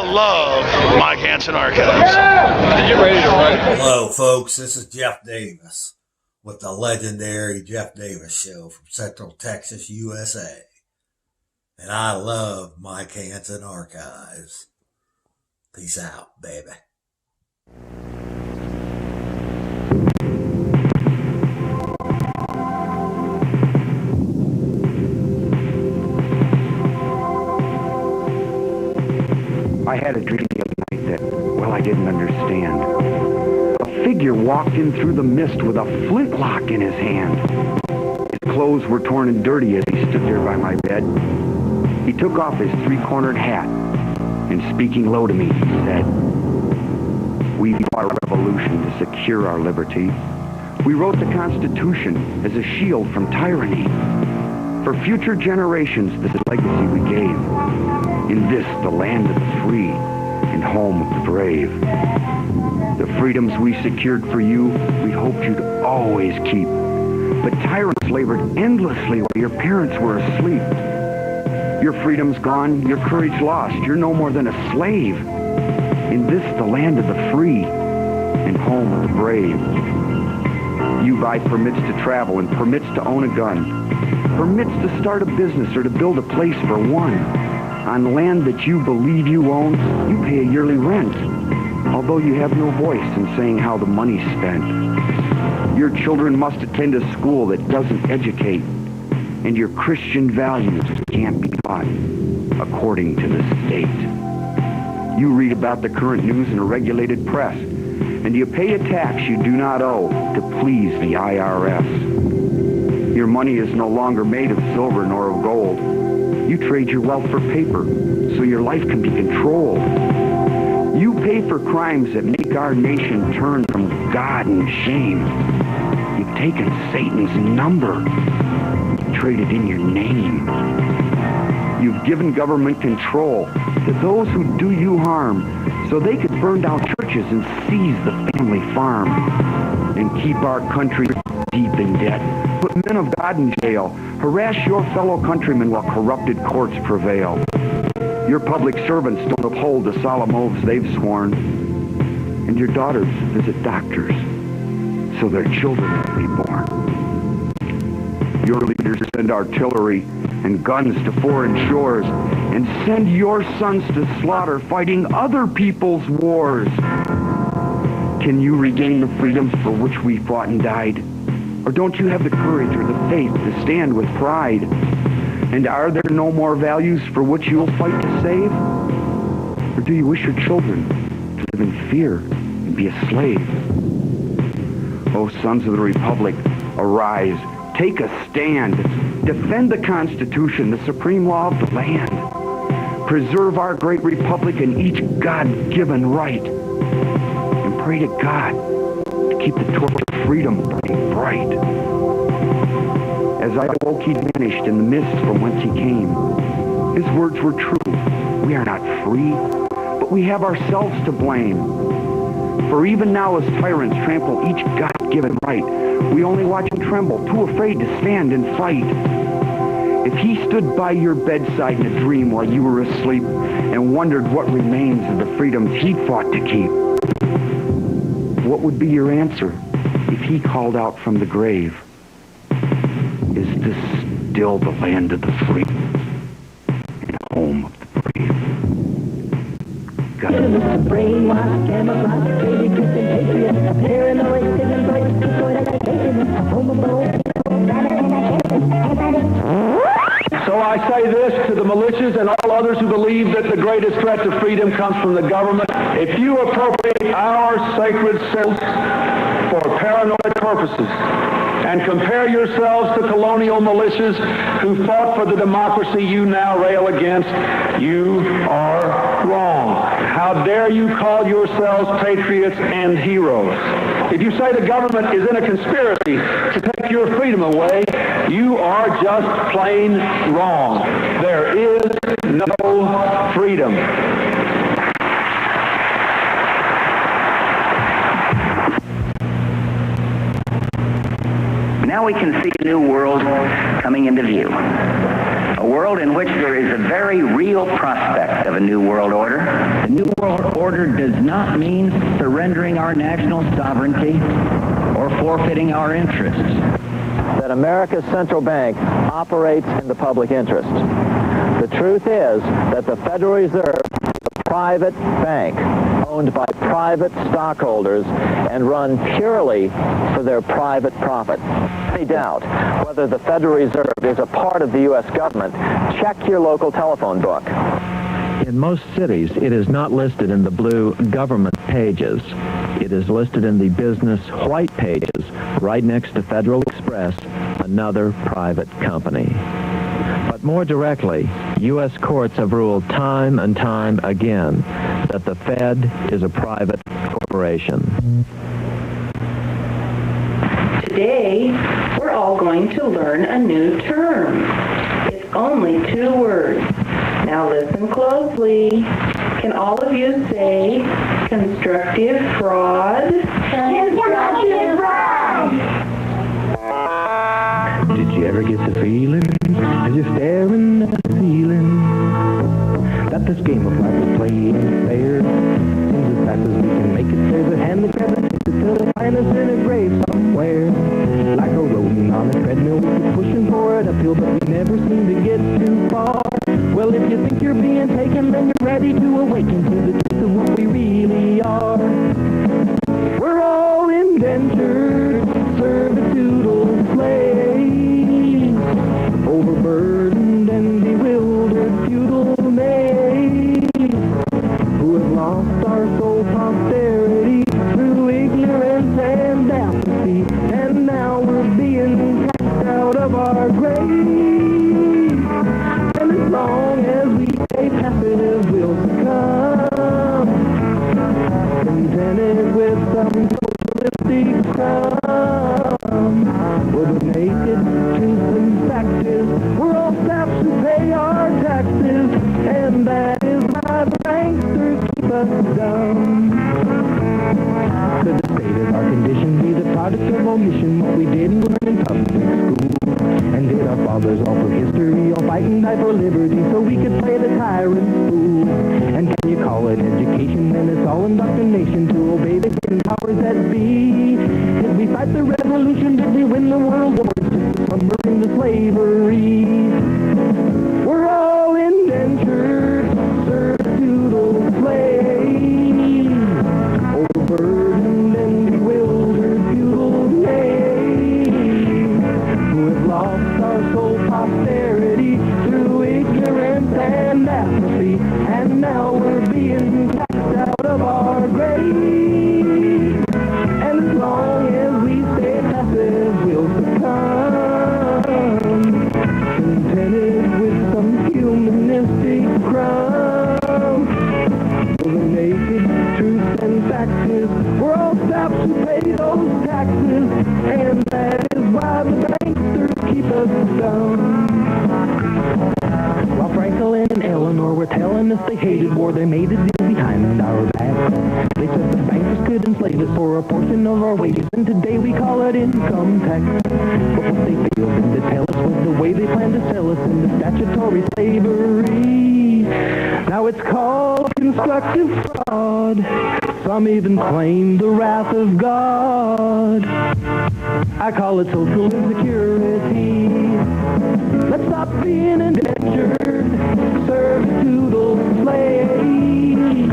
love Mike Hanson Archives. You ready to run? Hello, folks. This is Jeff Davis with the legendary Jeff Davis Show from Central Texas, USA. And I love Mike Hanson Archives. Peace out, baby. I had a dream the other night that, well, I didn't understand. A figure walked in through the mist with a flintlock in his hand. His clothes were torn and dirty as he stood there by my bed. He took off his three-cornered hat, and speaking low to me, he said, "We fought a revolution to secure our liberty. We wrote the Constitution as a shield from tyranny. For future generations, this is the legacy we gave. In this, the land of the free and home of the brave. The freedoms we secured for you, we hoped you'd always keep. But tyrants labored endlessly while your parents were asleep. Your freedom's gone, your courage lost. You're no more than a slave. In this, the land of the free and home of the brave. You buy permits to travel and permits to own a gun. Permits to start a business or to build a place for one. On land that you believe you own, you pay a yearly rent, although you have no voice in saying how the money's spent. Your children must attend a school that doesn't educate, and your Christian values can't be taught according to the state. You read about the current news in a regulated press, and you pay a tax you do not owe to please the IRS. Your money is no longer made of silver nor of gold. You trade your wealth for paper, so your life can be controlled. You pay for crimes that make our nation turn from God and shame. You've taken Satan's number, traded in your name. You've given government control to those who do you harm, so they could burn down churches and seize the family farm, and keep our country deep in debt. Put men of God in jail. Harass your fellow countrymen while corrupted courts prevail. Your public servants don't uphold the solemn oaths they've sworn. And your daughters visit doctors so their children will be born. Your leaders send artillery and guns to foreign shores and send your sons to slaughter fighting other people's wars. Can you regain the freedoms for which we fought and died? Or don't you have the courage or the faith to stand with pride? And are there no more values for which you'll fight to save? Or do you wish your children to live in fear and be a slave? O sons of the Republic, arise, take a stand, defend the Constitution, the supreme law of the land. Preserve our great Republic and each God-given right. And pray to God to keep the torch of freedom burning bright. As I awoke, he vanished in the mist from whence he came. His words were true. We are not free, but we have ourselves to blame. For even now as tyrants trample each God-given right, we only watch and tremble, too afraid to stand and fight. If he stood by your bedside in a dream while you were asleep and wondered what remains of the freedoms he fought to keep, what would be your answer if he called out from the grave? Is this still the land of the free and home of the brave? God. Brainwashed, camouflage, crazy Christian patriot, paranoid, citizen, So I say this to the militias and all others who believe that the greatest threat to freedom comes from the government. If you appropriate our sacred symbols for paranoid purposes and compare yourselves to colonial militias who fought for the democracy you now rail against, you are wrong. How dare you call yourselves patriots and heroes? If you say the government is in a conspiracy to take your freedom away, you are just plain wrong. There is no freedom. Now we can see a new world coming into view. A world in which there is a very real prospect of a new world order. The New World Order does not mean surrendering our national sovereignty or forfeiting our interests. That America's central bank operates in the public interest. The truth is that the Federal Reserve is a private bank owned by private stockholders and run purely for their private profit. Any doubt whether the Federal Reserve is a part of the U.S. government, check your local telephone book. In most cities, it is not listed in the blue government pages. It is listed in the business white pages, right next to Federal Express, another private company. But more directly, U.S. courts have ruled time and time again that the Fed is a private corporation. Today, we're all going to learn a new term. It's only 2 words. Now listen closely. Can all of you say constructive fraud? Constructive fraud! Did you ever get the feeling as you're staring at the ceiling that this game of life is playing fair? Seems as fast as we can make it, there's a hand that grabs it, takes it till they find us in a grave somewhere. Like a rodent on a treadmill, we keep pushing for it uphill, but we never seem to get too far. Well, if you think you're being taken, then you're ready to awaken to the truth of what we really are. We're all indentured, servitudal slaves, overburdened and bewildered feudal knaves, who have lost our sole posterity through ignorance and apathy, and now we're being cast out of our graves. And as long as we stay passive, we'll succumb, contented with some socialistic crumb. Well, the naked truth and fact is, we're all saps who pay our taxes, and that is why the banksters keep us dumb. Could the state of our condition be the product of omission, what we didn't learn in public school? And did our fathers all through history all fight and die for liberty so we could play the tyrant fool? And can you call it education when it's all indoctrination to obey the hidden powers that be? Did we fight the revolution? Did we win the world war just to submerge into slavery? We're all indentured, servitudal slaves, overburdened and bewildered feudal knaves, who have lost our sole posterity through ignorance and apathy, and now we're being cast out of our graves. And as long as we stay passive, we'll succumb, contented with some humanistic crumb. The naked truth and fact is, we're all saps who pay those taxes, and that is why the banksters keep us dumb. While Franklin and Eleanor were telling us they hated war, they made a deal behind our back. They said the bankers could enslave us for a portion of our wages, and today we call it income tax. But what they failed to tell us was the way they planned to sell us into statutory slavery. Now it's called constructive fraud. Some even claim the wrath of God. I call it social insecurity. Let's stop being indentured, servitudal slaves,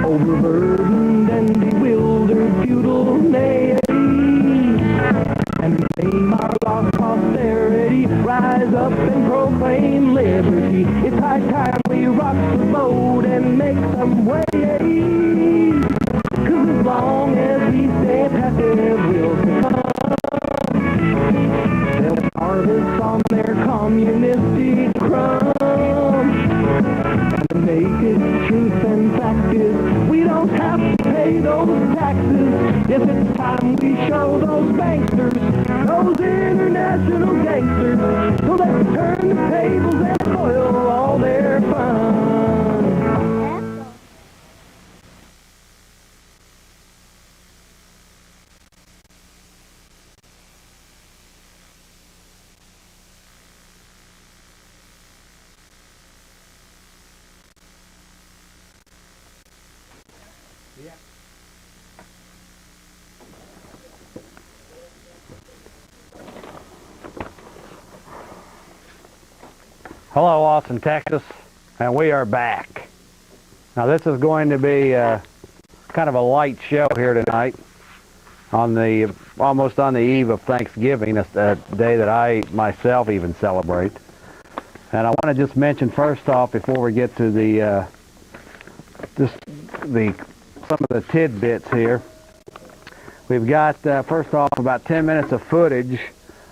overburdened and bewildered feudal knaves, and reclaim our lost posterity, rise up and proclaim liberty. It's high time we rock the boat and make some waves, 'cause as long as we stay passive, we'll succumb. They'll harvest on their communistic crumb. And the naked truth and fact is, we don't have to pay those taxes. If it's time we show those banksters, those international gangsters, so let's turn the tables and spoil all their fun. Hello, Austin, Texas, and we are back. Now this is going to be kind of a light show here tonight, almost on the eve of Thanksgiving, a day that I myself even celebrate. And I want to just mention first off, before we get to some of the tidbits here, we've got first off about 10 minutes of footage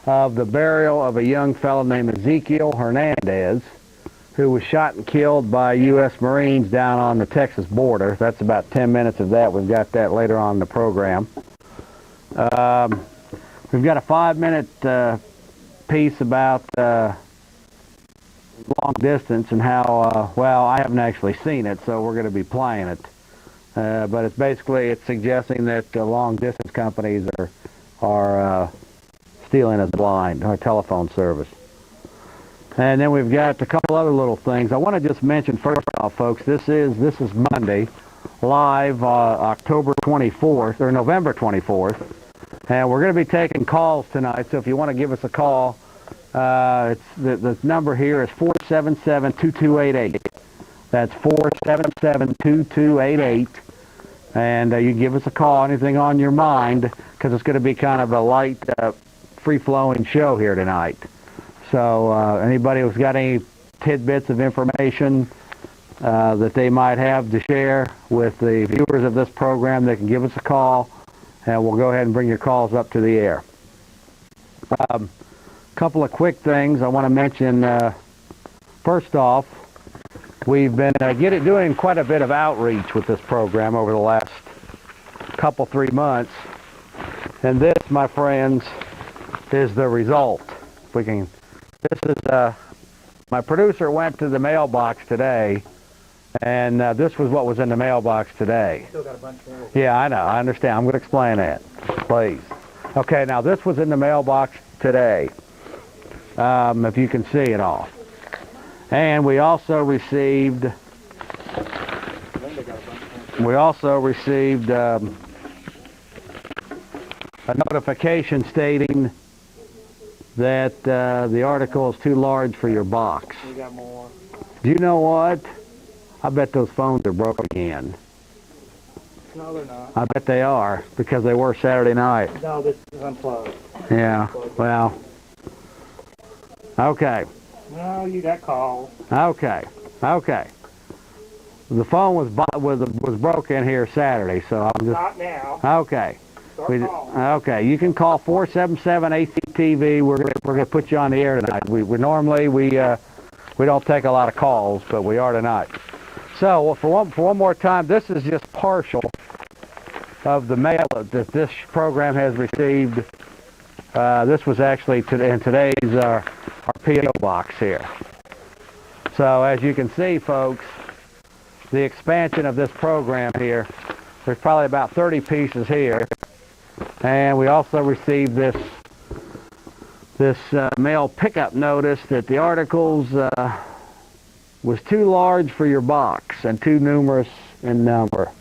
of the burial of a young fellow named Ezekiel Hernandez, who was shot and killed by U.S. Marines down on the Texas border. That's about 10 minutes of that. We've got that later on in the program. We've got a 5-minute piece about long distance and how, well, I haven't actually seen it, so we're going to be playing it. But it's suggesting that long distance companies are stealing us blind, our telephone service. And then we've got a couple other little things. I want to just mention first off, folks, this is Monday, live October 24th, or November 24th. And we're going to be taking calls tonight, so if you want to give us a call, the number here is 477-2288. That's 477-2288. And you can give us a call, anything on your mind, because it's going to be kind of a light, free-flowing show here tonight. So anybody who's got any tidbits of information that they might have to share with the viewers of this program, they can give us a call, and we'll go ahead and bring your calls up to the air. A couple of quick things I want to mention. First off, we've been doing quite a bit of outreach with this program over the last 3 months, and this, my friends, is the result. My producer went to the mailbox today, and this was what was in the mailbox today. Still got a bunch more. Yeah, I know. I understand. I'm going to explain that, please. Okay, now this was in the mailbox today, if you can see it all. And we also received a notification stating that the article is too large for your box. We got more. Do you know what? I bet those phones are broke again. No, they're not. I bet they are, because they were Saturday night. No, this is unplugged. Yeah, well, okay. No, you got calls. Okay. The phone was broken here Saturday, so I'm just... Not now. Okay. Okay, you can call 477-ACTV. We're gonna put you on the air tonight. We normally we don't take a lot of calls, but we are tonight. So for one more time, this is just partial of the mail that this program has received. This was actually in today's our P.O. box here. So as you can see, folks, the expansion of this program here, there's probably about 30 pieces here. And we also received this mail pickup notice that the articles was too large for your box and too numerous in number.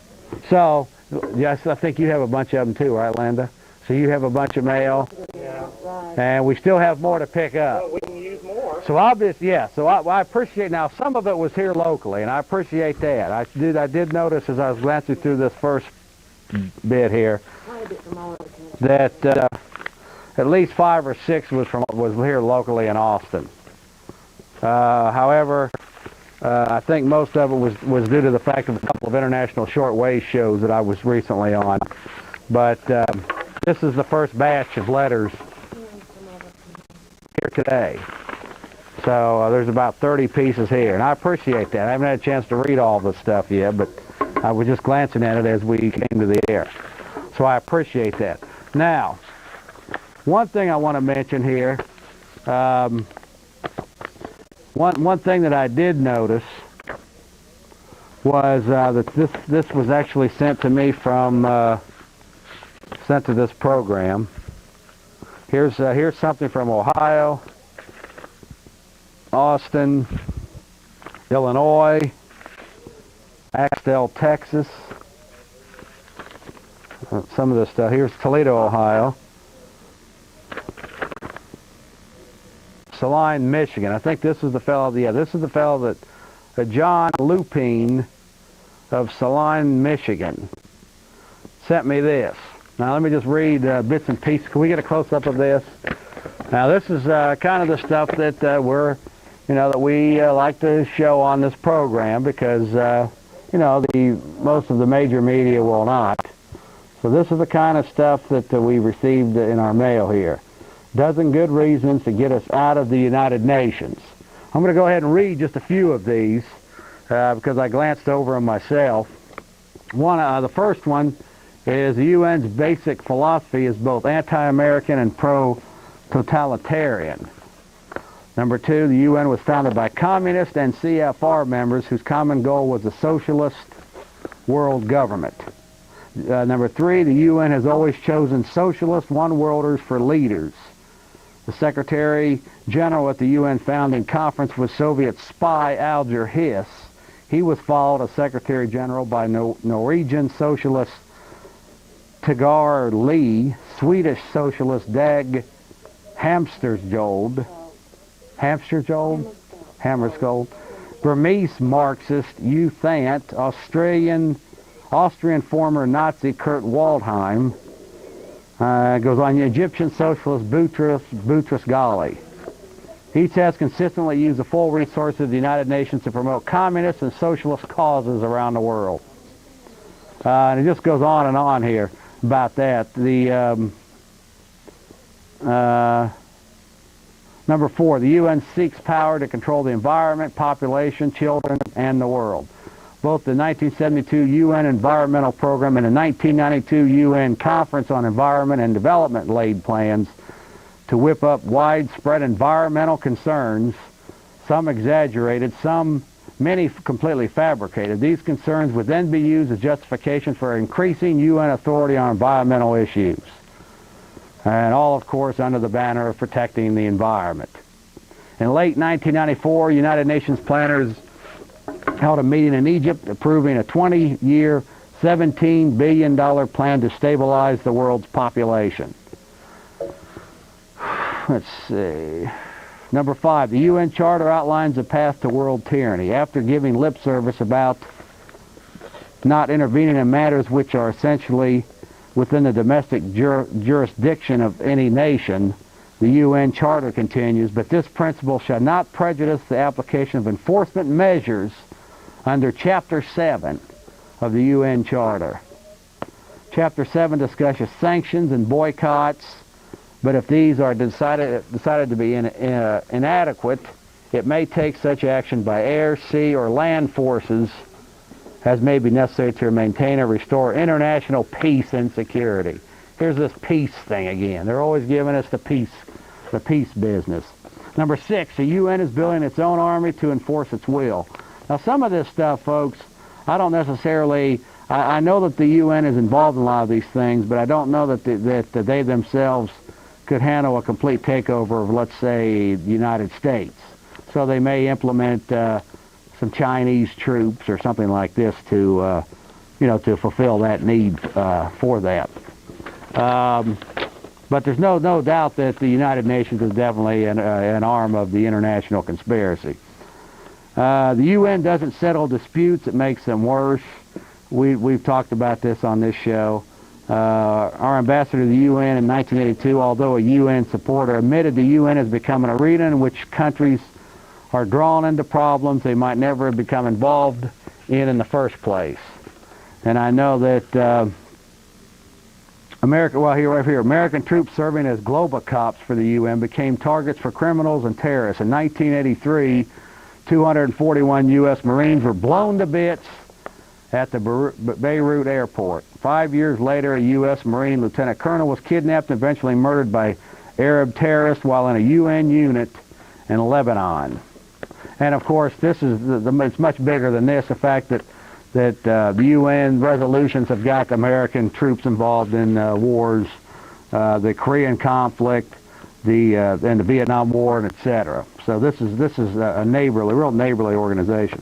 So, yes, I think you have a bunch of them too, right, Linda? So you have a bunch of mail. Yeah. And we still have more to pick up. Well, we can use more. So obviously, yeah. So I appreciate, now some of it was here locally, and I appreciate that. I did notice as I was glancing through this first bit here that at least 5 or 6 was here locally in Austin. However, I think most of it was due to the fact of a couple of international shortwave shows that I was recently on. But this is the first batch of letters here today. So there's about 30 pieces here, and I appreciate that. I haven't had a chance to read all this stuff yet, but I was just glancing at it as we came to the air. So I appreciate that. Now, one thing I want to mention here, one thing that I did notice was that this was actually sent to me from sent to this program. Here's something from Ohio, Austin, Illinois, Axtell, Texas, some of this stuff. Here's Toledo, Ohio. Saline, Michigan. I think this is the fellow, yeah, this is the fellow that John Lupine of Saline, Michigan, sent me this. Now let me just read bits and pieces. Can we get a close-up of this? Now this is kind of the stuff that that we like to show on this program because, most of the major media will not. So this is the kind of stuff that we received in our mail here. Dozen good reasons to get us out of the United Nations. I'm going to go ahead and read just a few of these because I glanced over them myself. The first one is the UN's basic philosophy is both anti-American and pro-totalitarian. Number two, the UN was founded by communist and CFR members whose common goal was a socialist world government. Number three, the UN has always chosen socialist one-worlders for leaders. The Secretary General at the UN founding conference was Soviet spy Alger Hiss. He was followed as Secretary General by Norwegian socialist Tagar Lee, Swedish socialist Dag Hammarskjöld, Burmese Marxist U Thant, Austrian former Nazi Kurt Waldheim, goes on, Egyptian socialist Boutros Ghali. Each has consistently used the full resources of the United Nations to promote communist and socialist causes around the world. And it just goes on and on here about that. Number four, the UN seeks power to control the environment, population, children, and the world. Both the 1972 UN Environmental Program and the 1992 UN Conference on Environment and Development laid plans to whip up widespread environmental concerns, some exaggerated, many completely fabricated. These concerns would then be used as justification for increasing UN authority on environmental issues. And all, of course, under the banner of protecting the environment. In late 1994, United Nations planners held a meeting in Egypt approving a 20-year, $17 billion plan to stabilize the world's population. Let's see. Number five, the UN Charter outlines a path to world tyranny. After giving lip service about not intervening in matters which are essentially within the domestic jurisdiction of any nation, the UN Charter continues, but this principle shall not prejudice the application of enforcement measures under Chapter 7 of the UN Charter. Chapter 7 discusses sanctions and boycotts, but if these are decided to be inadequate, it may take such action by air, sea, or land forces as may be necessary to maintain or restore international peace and security. Here's this peace thing again. They're always giving us the peace business. Number six, the UN is building its own army to enforce its will. Now, some of this stuff, folks, I don't necessarily, I know that the UN is involved in a lot of these things, but I don't know that they themselves could handle a complete takeover of, let's say, the United States. So they may implement some Chinese troops or something like this to, to fulfill that need for that. But there's no doubt that the United Nations is definitely an arm of the international conspiracy. The UN doesn't settle disputes, it makes them worse. We've talked about this on this show. Our ambassador to the UN in 1982, although a UN supporter, admitted the UN has become an arena in which countries are drawn into problems they might never have become involved in the first place. And I know that American troops serving as global cops for the UN became targets for criminals and terrorists. In 1983, 241 U.S. Marines were blown to bits at the Beirut airport. 5 years later, a U.S. Marine lieutenant colonel was kidnapped and eventually murdered by Arab terrorists while in a UN unit in Lebanon. And of course, this is it's much bigger than this. The fact that the UN resolutions have got American troops involved in wars, the Korean conflict, and the Vietnam War, and etc. So this is a real neighborly organization.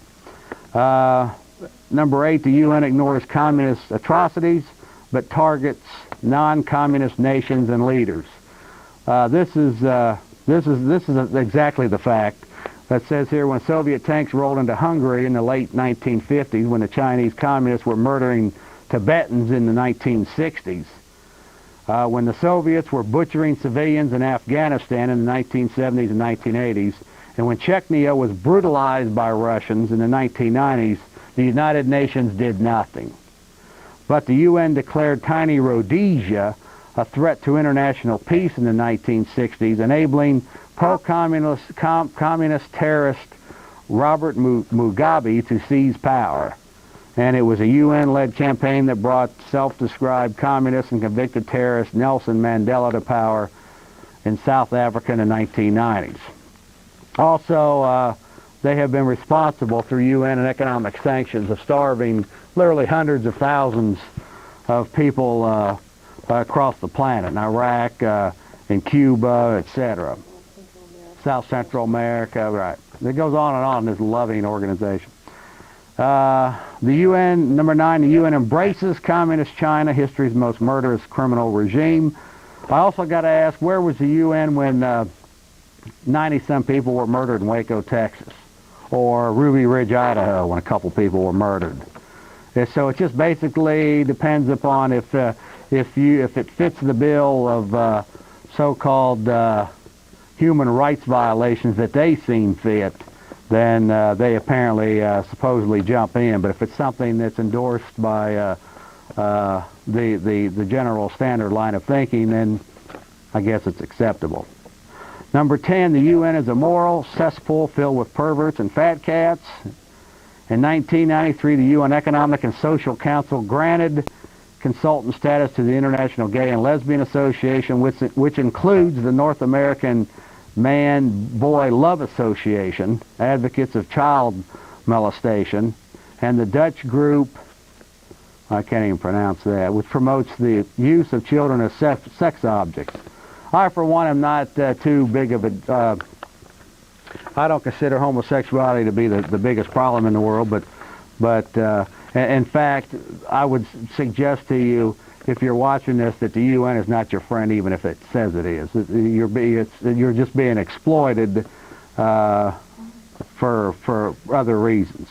Number 8, the UN ignores communist atrocities. but targets non-communist nations and leaders. This is exactly the fact that says here, when Soviet tanks rolled into Hungary in the late 1950s, when the Chinese communists were murdering Tibetans in the 1960s, when the Soviets were butchering civilians in Afghanistan in the 1970s and 1980s, and when Chechnya was brutalized by Russians in the 1990s, the United Nations did nothing. But the UN declared tiny Rhodesia a threat to international peace in the 1960s, enabling pro-communist terrorist Robert Mugabe to seize power. And it was a UN-led campaign that brought self-described communist and convicted terrorist Nelson Mandela to power in South Africa in the 1990s. Also, they have been responsible through UN and economic sanctions of starving literally hundreds of thousands of people across the planet, in Iraq, in Cuba, etc. South Central America, right. It goes on and on, this loving organization. The UN, number 9, the UN embraces Communist China, history's most murderous criminal regime. I also got to ask, where was the UN when 90-some people were murdered in Waco, Texas? Or Ruby Ridge, Idaho, when a couple people were murdered? So it just basically depends upon if it fits the bill of so-called human rights violations that they seem fit, then they apparently supposedly jump in. But if it's something that's endorsed by the general standard line of thinking, then I guess it's acceptable. Number 10, the UN is a moral cesspool filled with perverts and fat cats. In 1993, the UN Economic and Social Council granted consultant status to the International Gay and Lesbian Association, which includes the North American Man-Boy Love Association, advocates of child molestation, and the Dutch group, I can't even pronounce that, which promotes the use of children as sex objects. I, for one, am not too big of a... I don't consider homosexuality to be the biggest problem in the world, but in fact, I would suggest to you, if you're watching this, that the UN is not your friend, even if it says it is. You're just being exploited for other reasons.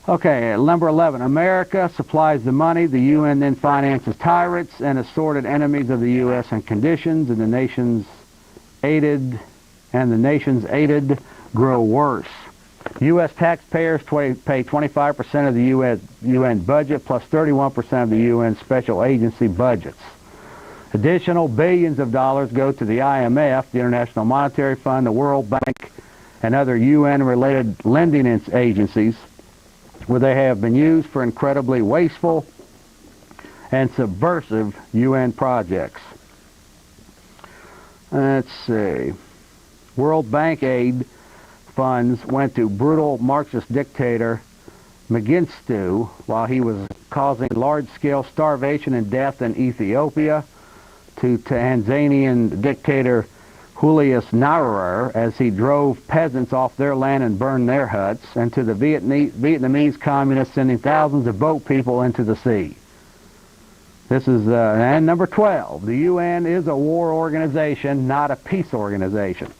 Okay, number 11, America supplies the money. The UN then finances tyrants and assorted enemies of the U.S. and conditions, and the nations aided grow worse. U.S. taxpayers pay 25% of the UN budget, plus 31% of the UN special agency budgets. Additional billions of dollars go to the IMF, the International Monetary Fund, the World Bank, and other UN-related lending agencies, where they have been used for incredibly wasteful and subversive UN projects. Let's see. World Bank aid funds went to brutal Marxist dictator Mengistu while he was causing large-scale starvation and death in Ethiopia, to Tanzanian dictator Julius Nyerere as he drove peasants off their land and burned their huts, and to the Vietnamese communists sending thousands of boat people into the sea. This is, and number 12, the UN is a war organization, not a peace organization.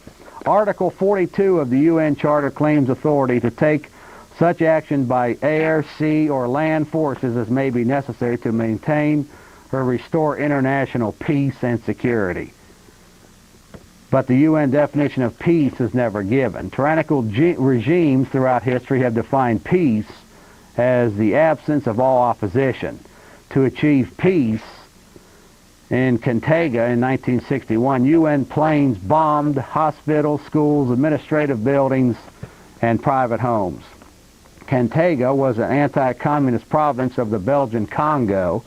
Article 42 of the UN Charter claims authority to take such action by air, sea, or land forces as may be necessary to maintain or restore international peace and security. But the UN definition of peace is never given. Tyrannical regimes throughout history have defined peace as the absence of all opposition. To achieve peace, in Cantaga in 1961, UN planes bombed hospitals, schools, administrative buildings, and private homes. Cantaga was an anti-communist province of the Belgian Congo,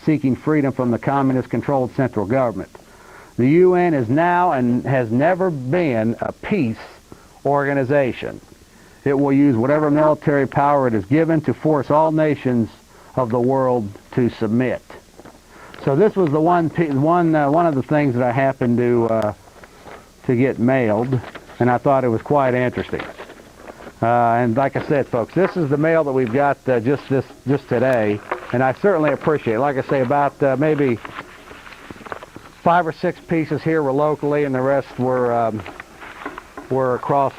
seeking freedom from the communist-controlled central government. The UN is now and has never been a peace organization. It will use whatever military power it is given to force all nations of the world to submit. So this was the one of the things that I happened to get mailed, and I thought it was quite interesting. And like I said, folks, this is the mail that we've got just today. And I certainly appreciate it. Like I say, about maybe 5 or 6 pieces here were locally, and the rest were across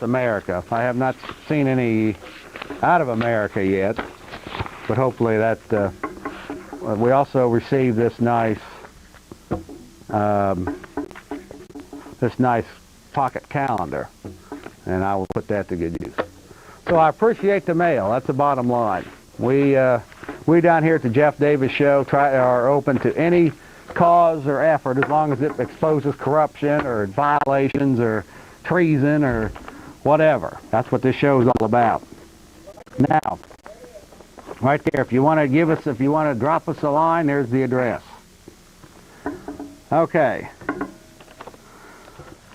America. I have not seen any out of America yet, but hopefully that. We also received this nice pocket calendar, and I will put that to good use. So I appreciate the mail. That's the bottom line. We down here at the Jeff Davis Show are open to any cause or effort as long as it exposes corruption or violations or treason or whatever. That's what this show is all about. Now, right there, if you want to drop us a line, there's the address. Okay.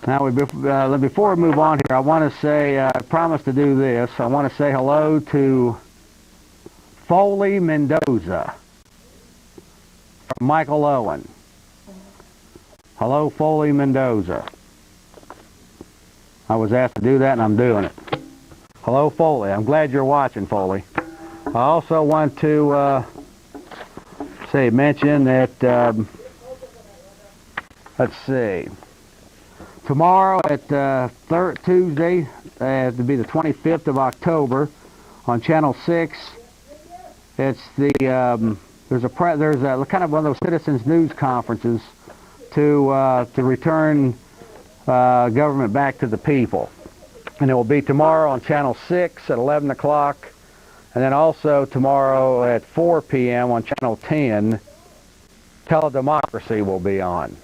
Now, before we move on here, I want to say, I promised to do this. I want to say hello to Foley Mendoza from Michael Owen. Hello, Foley Mendoza. I was asked to do that, and I'm doing it. Hello, Foley. I'm glad you're watching, Foley. I also want to mention that, let's see, tomorrow at Tuesday, it'll be the 25th of October, on Channel 6. It's the there's a kind of one of those citizens news conferences to return government back to the people, and it will be tomorrow on Channel 6 at 11 o'clock, and then also tomorrow at 4 p.m. on Channel 10. Teledemocracy will be on.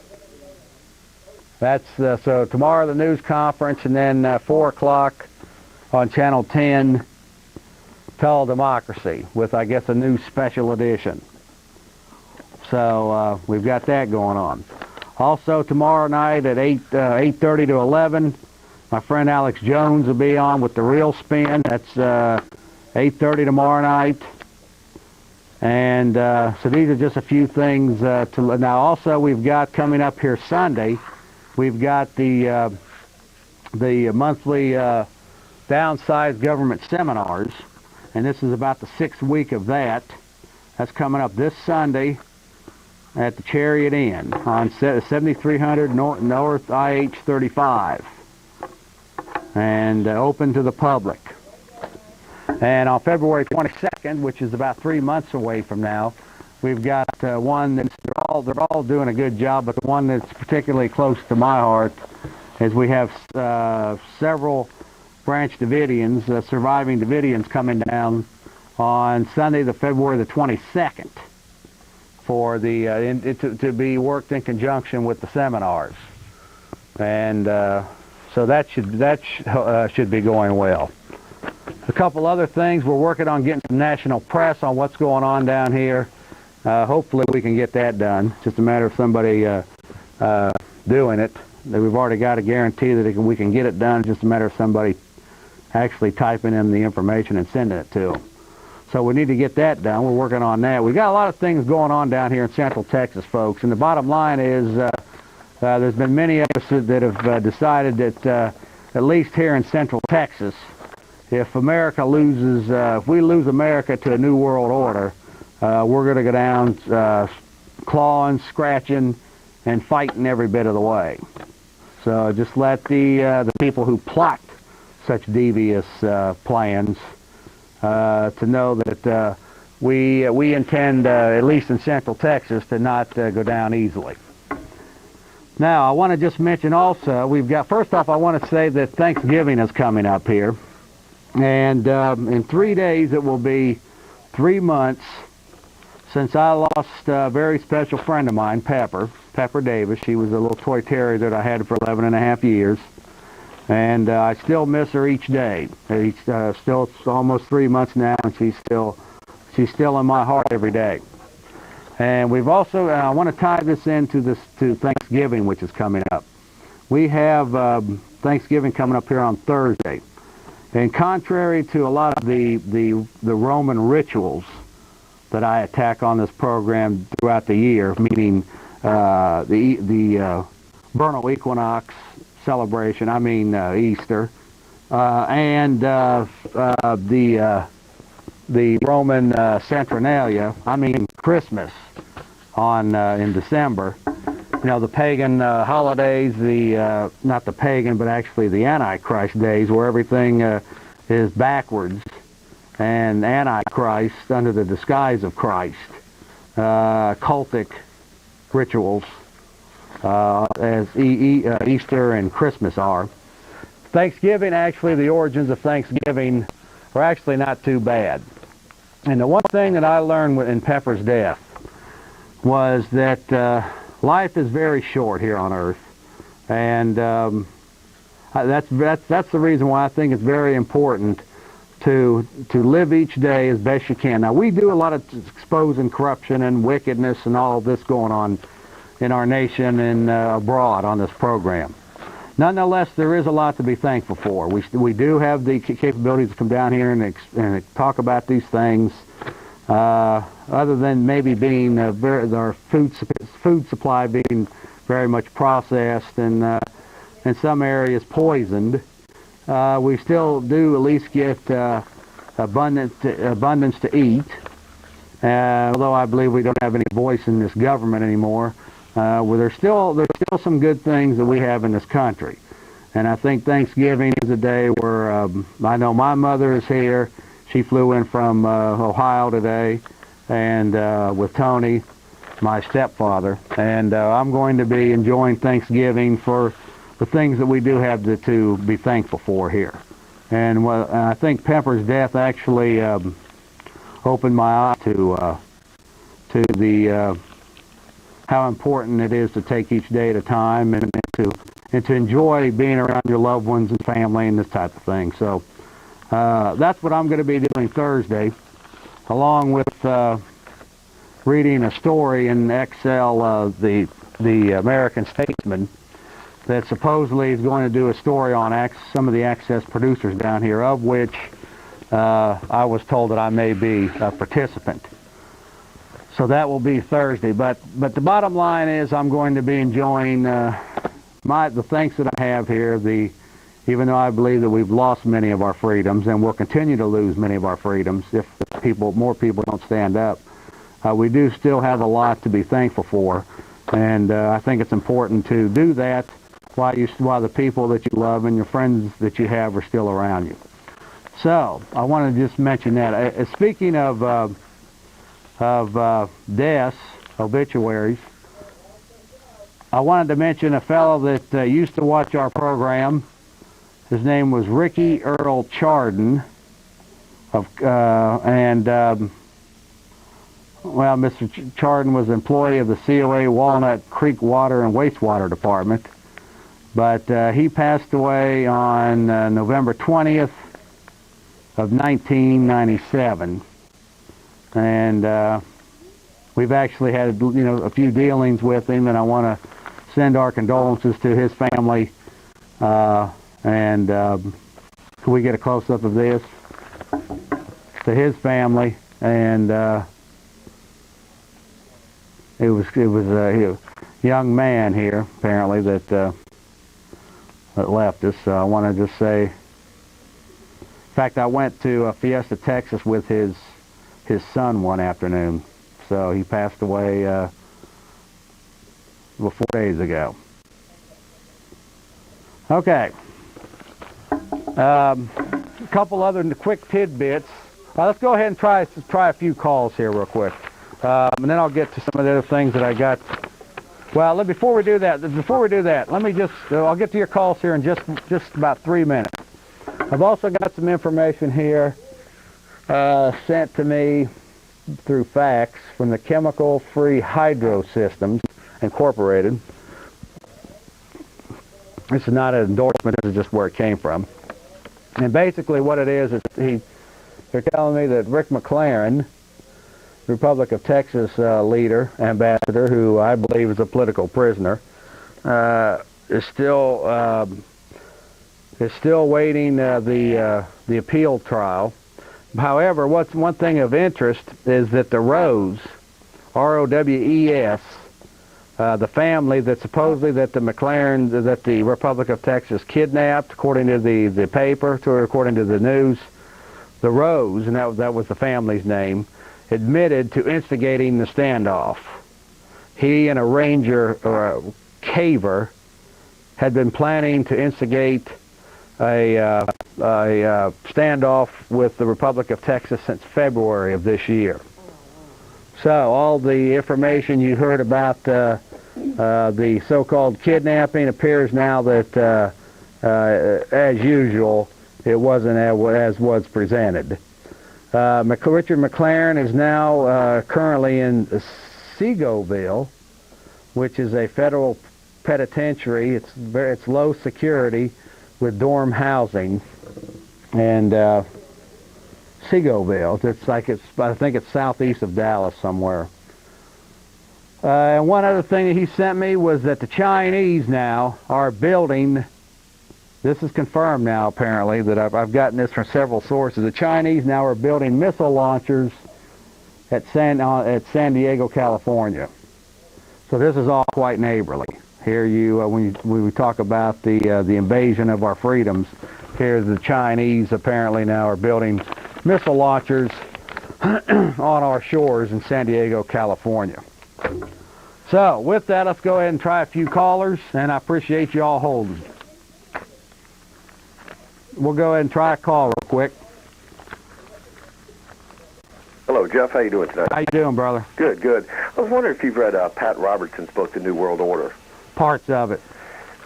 That's so tomorrow the news conference, and then 4 o'clock on Channel 10, Teledemocracy, with, I guess, a new special edition. So we've got that going on. Also tomorrow night at 8:30 to 11, my friend Alex Jones will be on with The Real Spin. That's 8:30 tomorrow night. And so these are just a few things to. Now also we've got coming up here Sunday. We've got the monthly downsized government seminars, and this is about the 6th week of that. That's coming up this Sunday at the Chariot Inn on 7300 North IH 35, and open to the public. And on February 22nd, which is about 3 months away from now, we've got one that's they're all doing a good job, but the one that's particularly close to my heart is we have several Branch Davidians, surviving Davidians, coming down on Sunday, February the 22nd, for the to be worked in conjunction with the seminars, and so that should be going well. A couple other things, we're working on getting some national press on what's going on down here. Hopefully we can get that done. It's just a matter of somebody doing it. We've already got a guarantee that we can get it done. It's just a matter of somebody actually typing in the information and sending it to them. So we need to get that done. We're working on that. We've got a lot of things going on down here in Central Texas, folks. And the bottom line is there's been many of us that have decided that at least here in Central Texas, if America loses, if we lose America to a new world order, we're going to go down clawing, scratching, and fighting every bit of the way. So just let the people who plot such devious plans to know that we intend, at least in Central Texas, to not go down easily. Now, I want to just mention also, first off, I want to say that Thanksgiving is coming up here. And in 3 days, it will be 3 months since I lost a very special friend of mine, Pepper Davis. She was a little toy terrier that I had for 11 and a half years. And I still miss her each day. Still, it's almost 3 months now, and she's still in my heart every day. And we've also, I want to tie this into to Thanksgiving, which is coming up. We have Thanksgiving coming up here on Thursday. And contrary to a lot of the Roman rituals that I attack on this program throughout the year, meaning the vernal equinox celebration, Easter, and the the Roman Saturnalia, I mean Christmas, in December. You know, the pagan holidays, not the pagan, but actually the Antichrist days, where everything is backwards, and Antichrist under the disguise of Christ, cultic rituals, as Easter and Christmas are. Thanksgiving, actually, the origins of Thanksgiving are actually not too bad. And the one thing that I learned in Pepper's death was that life is very short here on Earth, and that's the reason why I think it's very important to live each day as best you can. Now, we do a lot of exposing corruption and wickedness and all of this going on in our nation and abroad on this program. Nonetheless, there is a lot to be thankful for. We do have the capabilities to come down here and talk about these things, other than maybe being our food supply being very much processed and in some areas poisoned. We still do at least get abundance to eat, although I believe we don't have any voice in this government anymore. Where there's still some good things that we have in this country, and I think Thanksgiving is a day where I know my mother is here. She flew in from Ohio today, and with Tony, my stepfather, and I'm going to be enjoying Thanksgiving for the things that we do have to be thankful for here. And I think Pepper's death actually opened my eye to the how important it is to take each day at a time and to enjoy being around your loved ones and family and this type of thing. So that's what I'm going to be doing Thursday, along with reading a story in Excel, the American Statesman, that supposedly is going to do a story on some of the access producers down here, of which I was told that I may be a participant. So that will be Thursday, but the bottom line is I'm going to be enjoying the things that I have here. Even though I believe that we've lost many of our freedoms and will continue to lose many of our freedoms if more people don't stand up, we do still have a lot to be thankful for, and I think it's important to do that while the people that you love and your friends that you have are still around you. So I want to just mention that. Speaking of deaths, obituaries, I wanted to mention a fellow that used to watch our program. His name was Ricky Earl Chardon, Mr. Chardon was an employee of the COA Walnut Creek Water and Wastewater Department, but he passed away on November 20th of 1997. And we've actually had a few dealings with him, and I want to send our condolences to his family. Can we get a close-up of this? To his family, and it was a young man here apparently that left us. So I want to just say, in fact, I went to Fiesta, Texas with his son one afternoon. So he passed away 4 days ago. Okay. A couple other quick tidbits. Let's go ahead and try a few calls here real quick. And then I'll get to some of the other things that I got. Well, before we do that, let me I'll get to your calls here in just about 3 minutes. I've also got some information here sent to me through fax from the Chemical Free Hydro Systems Incorporated. This is not an endorsement, this is just where it came from. And basically what it is they're telling me that Rick McLaren, Republic of Texas leader, ambassador, who I believe is a political prisoner, is still waiting the appeal trial. However, what's one thing of interest is that the Rowes, R-O-W-E-S, the family that supposedly that the Republic of Texas kidnapped, according to the paper, according to the news, the Rose, and that was the family's name, admitted to instigating the standoff. He and a ranger, or a caver, had been planning to instigate a standoff with the Republic of Texas since February of this year. So all the information you heard about the so-called kidnapping appears now that, as usual, it wasn't as was presented. Richard McLaren is now currently in Segoville, which is a federal penitentiary. It's low security with dorm housing, and Segoville. I think it's southeast of Dallas somewhere. And one other thing that he sent me was that the Chinese now are building. This is confirmed now, apparently, that I've gotten this from several sources. The Chinese now are building missile launchers at San Diego, California. So this is all quite neighborly. Here when we talk about the invasion of our freedoms, here the Chinese apparently now are building missile launchers on our shores in San Diego, California. So with that, let's go ahead and try a few callers, and I appreciate you all holding. We'll go ahead and try a call real quick. Hello, Jeff. How you doing tonight? How you doing, brother? Good, good. I was wondering if you've read Pat Robertson's book, The New World Order. Parts of it.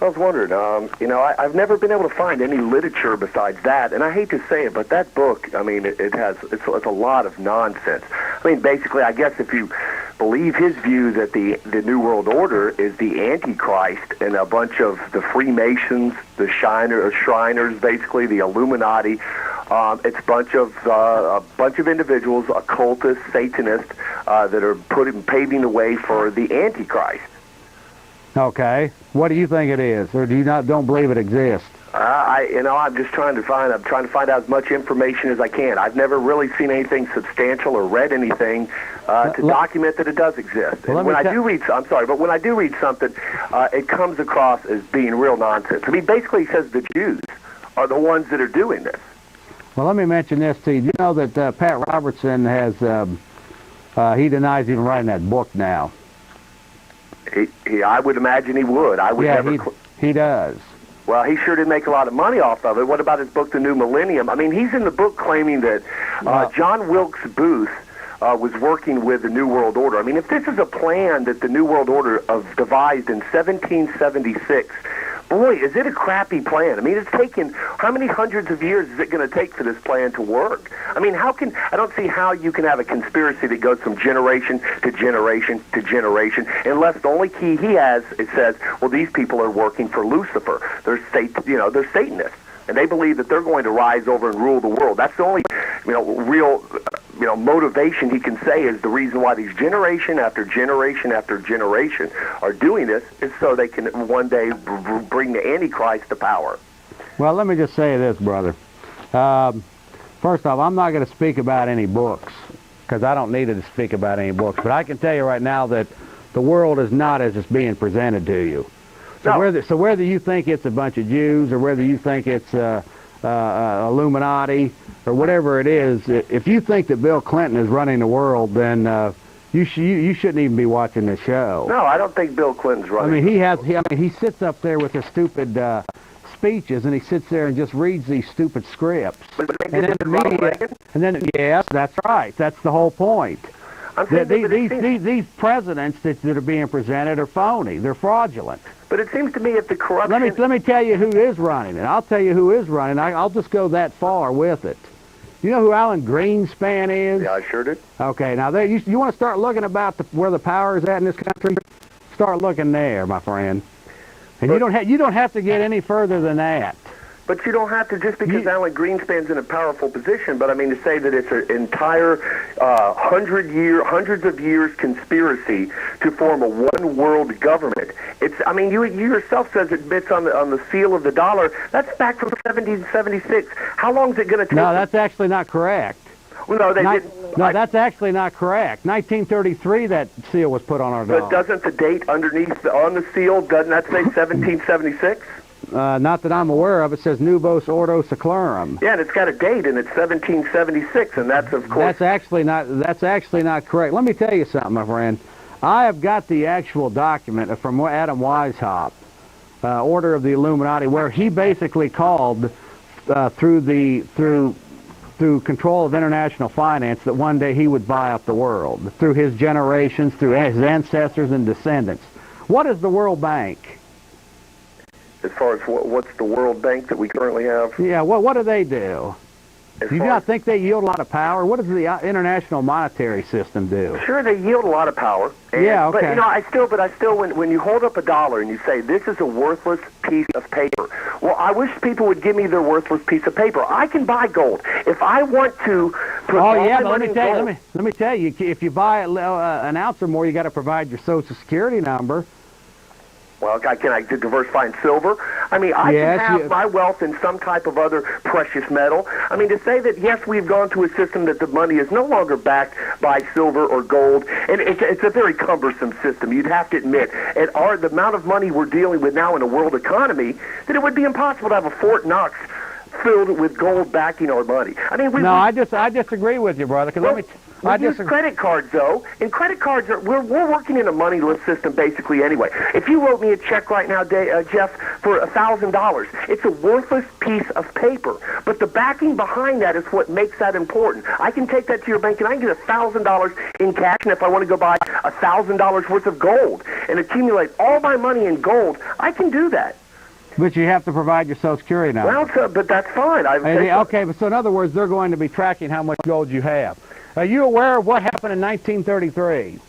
I was wondering, I've never been able to find any literature besides that, and I hate to say it, but that book, I mean, it's a lot of nonsense. I mean, basically, I guess if you believe his view that the New World Order is the Antichrist and a bunch of the Freemasons, the Shriners, basically the Illuminati, it's a bunch of individuals, occultists, Satanists, that are paving the way for the Antichrist. Okay. What do you think it is, or do you don't believe it exists? I'm just trying to find out as much information as I can. I've never really seen anything substantial or read anything to document that it does exist. Well, and when I do read something, it comes across as being real nonsense. I mean, basically, he says the Jews are the ones that are doing this. Well, let me mention this to you. You know that Pat Robertson has he denies even writing that book now. I would imagine he would. He does. Well, he sure did make a lot of money off of it. What about his book, The New Millennium? I mean, he's in the book claiming that John Wilkes Booth was working with the New World Order. I mean, if this is a plan that the New World Order devised in 1776, boy, is it a crappy plan. I mean, it's taken, how many hundreds of years is it going to take for this plan to work? I mean, I don't see how you can have a conspiracy that goes from generation to generation to generation, unless the only key he has, it says, well, these people are working for Lucifer. They're Satanists. And they believe that they're going to rise over and rule the world. That's the only, real, motivation he can say is the reason why these generation after generation after generation are doing this is so they can one day bring the Antichrist to power. Well, let me just say this, brother. First off, I'm not going to speak about any books because I don't need to speak about any books. But I can tell you right now that the world is not as it's being presented to you. So, whether you think it's a bunch of Jews or whether you think it's Illuminati or whatever it is, if you think that Bill Clinton is running the world, then you shouldn't even be watching this show. No, I don't think Bill Clinton's running. I mean, he sits up there with his stupid speeches, and he sits there and just reads these stupid scripts. Yes, that's right. That's the whole point. These presidents that are being presented are phony. They're fraudulent. But it seems to me if the corruption... Let me tell you who is running it. I'll tell you who is running. I'll just go that far with it. You know who Alan Greenspan is? Yeah, I sure did. Okay, now you want to start looking about where the power is at in this country? Start looking there, my friend. And you don't have to get any further than that. But you don't have to just because Alan Greenspan's in a powerful position. But I mean, to say that it's an entire hundreds of years conspiracy to form a one world government. It's. I mean, you yourself says it bits on the seal of the dollar. That's back from 1776. How long is it going to take? No, that's actually not correct. Well, no, they didn't. No, that's actually not correct. 1933, that seal was put on our dollar. But doesn't the date underneath on the seal, doesn't that say 1776? Not that I'm aware of. It says Novus Ordo Seclorum. Yeah, and it's got a date, and it's 1776, and that's, of course... That's actually not correct. Let me tell you something, my friend. I have got the actual document from Adam Weishaupt, Order of the Illuminati, where he basically called through control of international finance that one day he would buy up the world through his generations, through his ancestors and descendants. What is the World Bank? As far as what's the World Bank that we currently have? Yeah, what do they do? Do you not think they yield a lot of power? What does the International Monetary System do? Sure, they yield a lot of power. And, yeah, okay. But you know, I still, when you hold up a dollar and you say this is a worthless piece of paper, well, I wish people would give me their worthless piece of paper. I can buy gold if I want to. Put Let me tell you, if you buy an ounce or more, you got to provide your Social Security number. Well, can I diversify in silver? I mean, I can have my wealth in some type of other precious metal. I mean, to say that, yes, we've gone to a system that the money is no longer backed by silver or gold, and it's a very cumbersome system, you'd have to admit. And the amount of money we're dealing with now in a world economy, that it would be impossible to have a Fort Knox filled with gold backing our money. I mean, I disagree with you, brother. Because we use credit cards, though, and credit cards we're working in a moneyless system basically anyway. If you wrote me a check right now, Jeff, for $1,000, it's a worthless piece of paper. But the backing behind that is what makes that important. I can take that to your bank and I can get $1,000 in cash, and if I want to go buy $1,000 worth of gold and accumulate all my money in gold, I can do that. But you have to provide your Social Security number. Well, but that's fine. Okay, but so in other words, they're going to be tracking how much gold you have. Are you aware of what happened in 1933?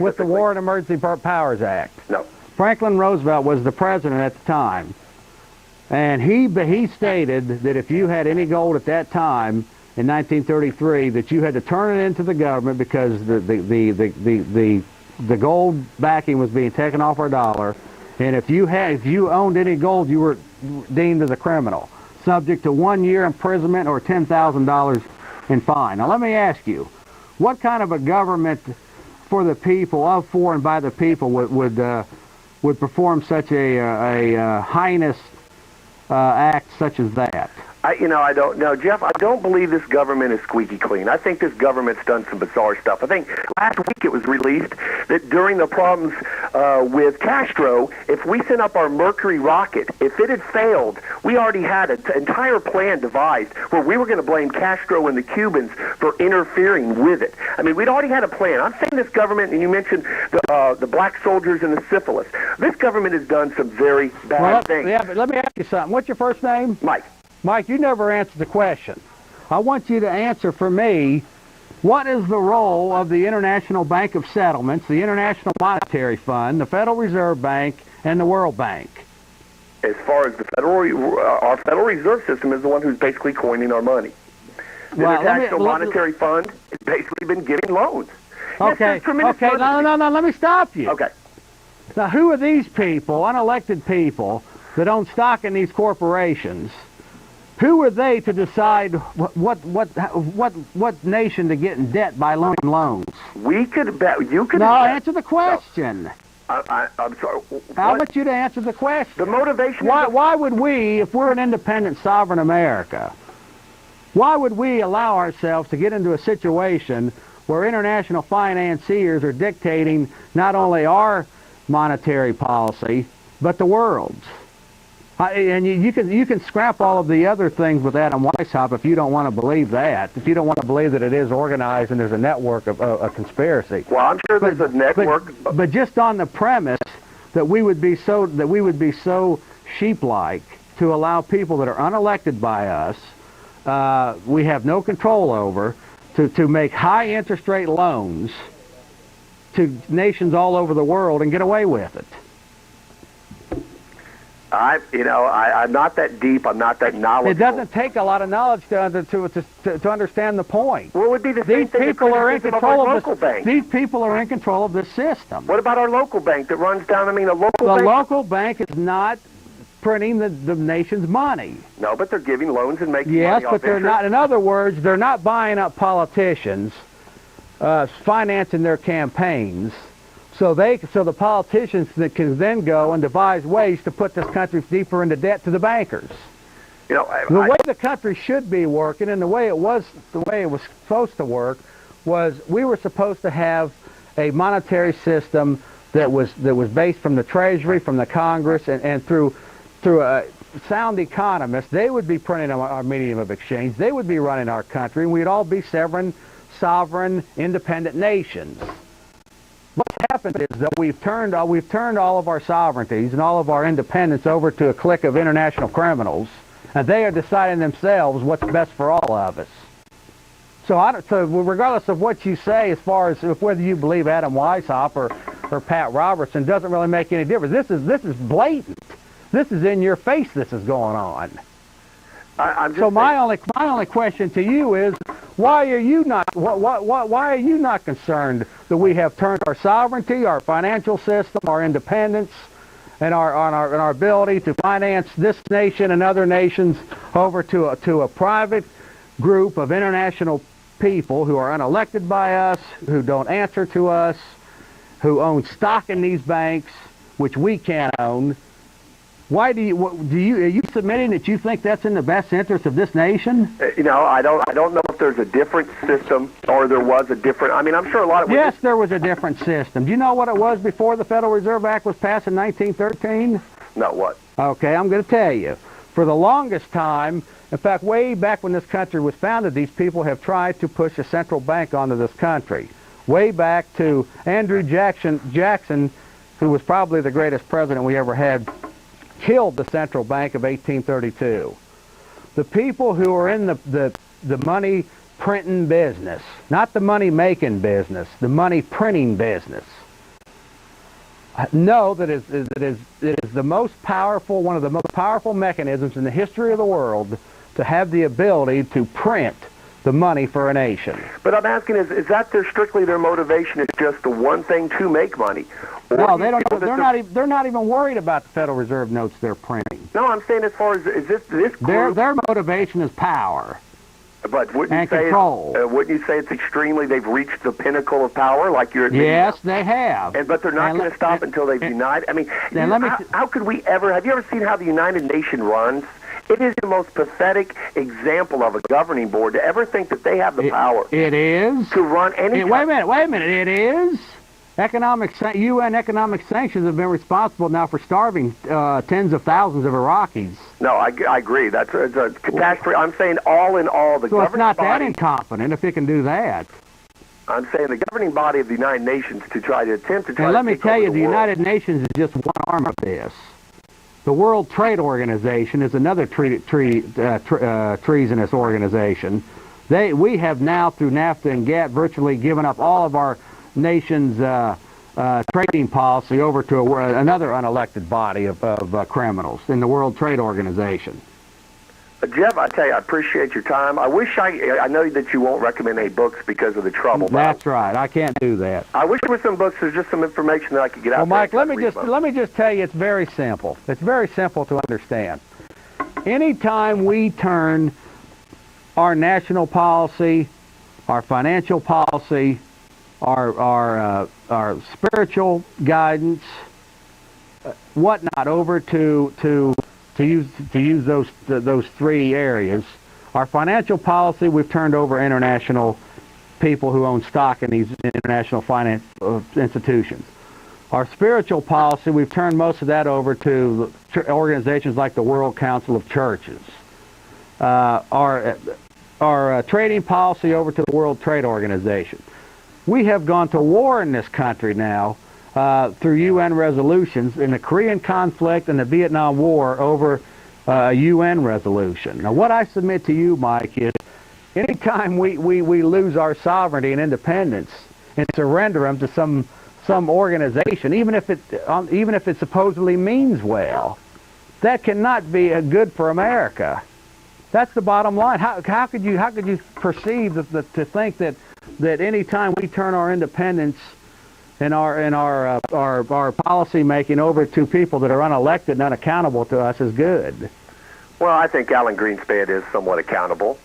With the War and Emergency Powers Act? No. Franklin Roosevelt was the president at the time, and he stated that if you had any gold at that time in 1933, that you had to turn it into the government because the gold backing was being taken off our dollar, and if you owned any gold, you were deemed as a criminal, subject to 1 year imprisonment or $10,000 in fine. Now let me ask you, what kind of a government for the people, of, for, and by the people would perform such a heinous act such as that? I don't know, Jeff. I don't believe this government is squeaky clean. I think this government's done some bizarre stuff. I think last week it was released that during the problems with Castro, if we sent up our Mercury rocket, if it had failed, we already had an entire plan devised where we were going to blame Castro and the Cubans for interfering with it. I mean, we'd already had a plan. I'm saying this government, and you mentioned the black soldiers and the syphilis. This government has done some very bad things. Yeah, but let me ask you something. What's your first name? Mike. Mike, you never answered the question. I want you to answer for me, what is the role of the International Bank of Settlements, the International Monetary Fund, the Federal Reserve Bank, and the World Bank? As far as our Federal Reserve System is the one who's basically coining our money. The International Monetary Fund has basically been giving loans. Okay, no, let me stop you. Okay. Now, who are these people, unelected people, that own stock in these corporations? Who are they to decide what nation to get in debt by loaning loans? We could bet. You could. No, answer the question. No. I'm sorry. I want you to answer the question. The motivation. Why would we, if we're an independent, sovereign America, why would we allow ourselves to get into a situation where international financiers are dictating not only our monetary policy but the world's? And you can scrap all of the other things with Adam Weishaupt if you don't want to believe that. If you don't want to believe that it is organized and there's a network of a conspiracy. Well, I'm sure there's a network. But just on the premise that we would be so sheep-like to allow people that are unelected by us, we have no control over, to make high interest rate loans to nations all over the world and get away with it. I'm not that deep. I'm not that knowledgeable. It doesn't take a lot of knowledge to understand the point. Well, it would be the same thing. These people are in control of local bank. These people are in control of this system. What about our local bank that runs down? The local bank is not printing the nation's money. No, but they're giving loans and making money off Yes, but they're not. In other words, they're not buying up politicians, financing their campaigns, So the politicians that can then go and devise ways to put this country deeper into debt to the bankers. You know, the way the country should be working, and the way it was supposed to work, was we were supposed to have a monetary system that was based from the Treasury, from the Congress, and through sound economists. They would be printing our medium of exchange. They would be running our country, and we'd all be sovereign, independent nations. What's happened is that we've turned all of our sovereignties and all of our independence over to a clique of international criminals, and they are deciding themselves what's best for all of us. So regardless of what you say, as far as whether you believe Adam Weishaupt or Pat Robertson, doesn't really make any difference. This is blatant. This is in your face. This is going on. So my only question to you is, why are you not concerned that we have turned our sovereignty, our financial system, our independence, and our ability to finance this nation and other nations over to a private group of international people who are unelected by us, who don't answer to us, who own stock in these banks, which we can't own? Why are you submitting that you think that's in the best interest of this nation? You know, I don't know if there's a different system or there was a different. I mean, I'm sure a lot of. Yes, there was a different system. Do you know what it was before the Federal Reserve Act was passed in 1913? No, what? Okay, I'm going to tell you. For the longest time, in fact, way back when this country was founded, these people have tried to push a central bank onto this country. Way back to Andrew Jackson, who was probably the greatest president we ever had, killed the central bank of 1832. The people who are in the money printing business, not the money making business, the money printing business, know that it is the most powerful, one of the most powerful mechanisms in the history of the world to have the ability to print the money for a nation. But I'm asking, is that strictly their motivation? Is just the one thing to make money? Or no, they don't. They're not even worried about the Federal Reserve notes they're printing. No, I'm saying as far as is this group, their motivation is power. But wouldn't you say control. Wouldn't you say it's extremely? They've reached the pinnacle of power, like you're admitting. Yes, they have. But they're not going to stop until they've united. I mean, how could we ever? Have you ever seen how the United Nations runs? It is the most pathetic example of a governing board to ever think that they have the power. It is to run any. Wait a minute. It is. UN economic sanctions have been responsible now for starving tens of thousands of Iraqis. No, I agree. It's a catastrophe. I'm saying all in all, the governing body... So it's not that incompetent if it can do that. I'm saying the governing body of the United Nations to try to attempt to try. And let me tell you, the United Nations is just one arm of this. The World Trade Organization is another treasonous organization. We have now, through NAFTA and GATT, virtually given up all of our nation's trading policy over to another unelected body of criminals in the World Trade Organization. Jeff, I tell you, I appreciate your time. I wish I know that you won't recommend any books because of the trouble. That's right. I can't do that. I wish there were some books. There's just some information that I could get out. Well, Mike, let me just tell you, it's very simple. It's very simple to understand. Anytime we turn our national policy, our financial policy, our spiritual guidance, whatnot, over to use those three areas. Our financial policy, we've turned over international people who own stock in these international finance institutions. Our spiritual policy, we've turned most of that over to organizations like the World Council of Churches. Our trading policy over to the World Trade Organization. We have gone to war in this country now through UN resolutions in the Korean conflict and the Vietnam War over a UN resolution. Now, what I submit to you, Mike, is anytime we lose our sovereignty and independence and surrender them to some organization, even if it supposedly means well, that cannot be good for America. That's the bottom line. How could you perceive to think that any time we turn our independence and our policy making over to people that are unelected and unaccountable to us is good? Well, I think Alan Greenspan is somewhat accountable.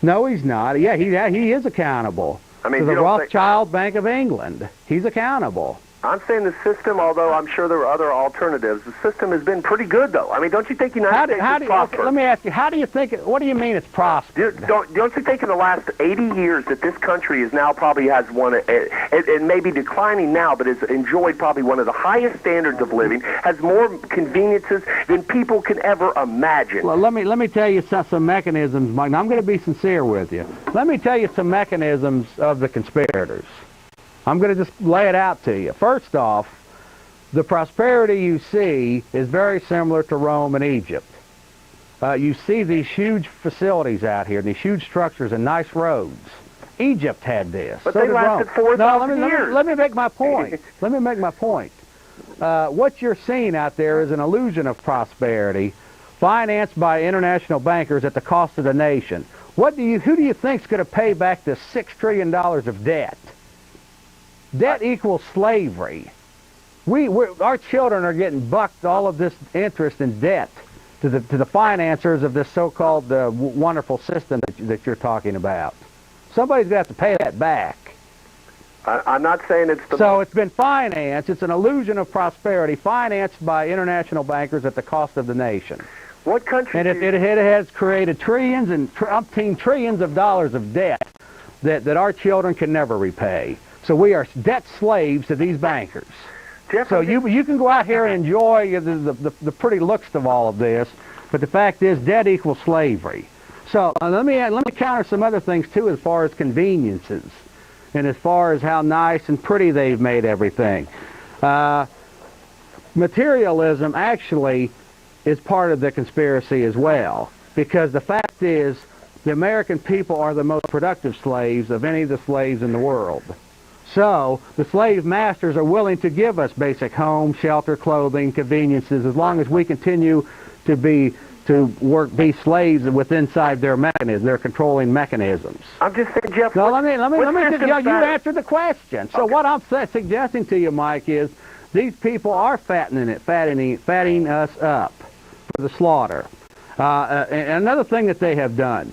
No, he's not. Yeah, he is accountable. I mean, to the Rothschild Bank of England, he's accountable. I'm saying the system, although I'm sure there are other alternatives, the system has been pretty good, though. I mean, don't you think the United States has prospered? Let me ask you, how do you think, what do you mean it's prospered? Don't you think in the last 80 years that this country is now probably has one, it may be declining now, but has enjoyed probably one of the highest standards of living, has more conveniences than people can ever imagine? Well, let me tell you some mechanisms, Mike. Now, I'm going to be sincere with you. Let me tell you some mechanisms of the conspirators. I'm going to just lay it out to you. First off, the prosperity you see is very similar to Rome and Egypt. You see these huge facilities out here, these huge structures and nice roads. Egypt had this. But so they lasted 4,000 years. Let me make my point. Let me make my point. What you're seeing out there is an illusion of prosperity financed by international bankers at the cost of the nation. Who do you think is going to pay back this $6 trillion of debt? Debt equals slavery. Our children are getting bucked all of this interest and debt to the financiers of this so-called wonderful system that you're talking about. Somebody's going to have to pay that back. I'm not saying it's the... So it's been financed. It's an illusion of prosperity financed by international bankers at the cost of the nation. What country? And it has created trillions and umpteen trillions of dollars of debt that our children can never repay. So we are debt slaves to these bankers. Jeff, so you can go out here and enjoy the pretty looks of all of this, but the fact is debt equals slavery. So let me counter some other things too as far as conveniences and as far as how nice and pretty they've made everything. Materialism actually is part of the conspiracy as well, because the fact is the American people are the most productive slaves of any of the slaves in the world. So the slave masters are willing to give us basic home, shelter, clothing, conveniences, as long as we continue to be slaves inside their mechanisms, their controlling mechanisms. I'm just saying, Jeff. No, you answered the question. So what I'm suggesting to you, Mike, is these people are fattening us up for the slaughter. And another thing that they have done,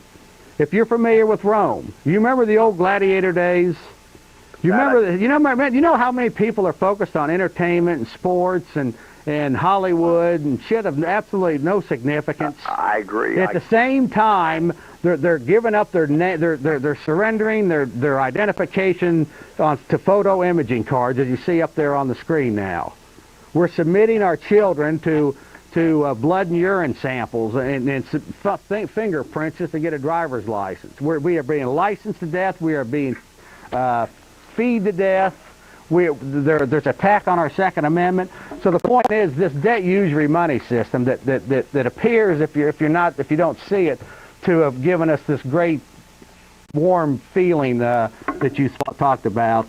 if you're familiar with Rome, you remember the old gladiator days? You know how many people are focused on entertainment and sports and Hollywood and shit of absolutely no significance. I agree. At the same time, they're giving up they're surrendering their identification to photo imaging cards, as you see up there on the screen now. We're submitting our children to blood and urine samples and fingerprints just to get a driver's license. We are being licensed to death. We are being feed to death. There's attack on our Second Amendment. So the point is, this debt usury money system that appears, if you don't see it, to have given us this great warm feeling that you talked about,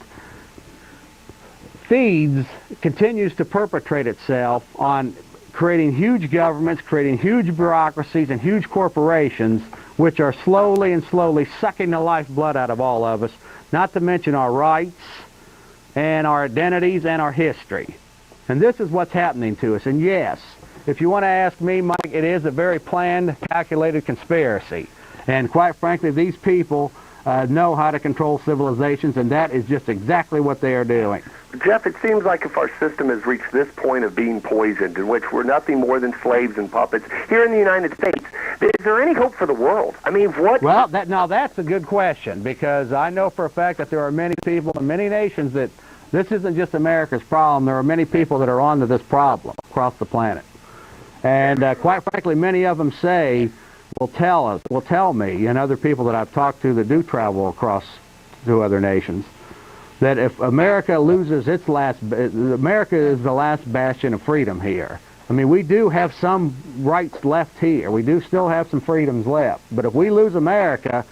continues to perpetrate itself on creating huge governments, creating huge bureaucracies and huge corporations, which are slowly sucking the lifeblood out of all of us, not to mention our rights and our identities and our history. And this is what's happening to us. And yes, if you want to ask me, Mike, it is a very planned, calculated conspiracy. And quite frankly, these people know how to control civilizations, and that is just exactly what they are doing. Jeff, it seems like if our system has reached this point of being poisoned, in which we're nothing more than slaves and puppets, here in the United States, is there any hope for the world? I mean, what... Well, that's a good question, because I know for a fact that there are many people in many nations that this isn't just America's problem. There are many people that are onto this problem across the planet. And quite frankly, many of them will tell me, and other people that I've talked to that do travel across to other nations, that if America loses America is the last bastion of freedom here. I mean, we do have some rights left here. We do still have some freedoms left. But if we lose America,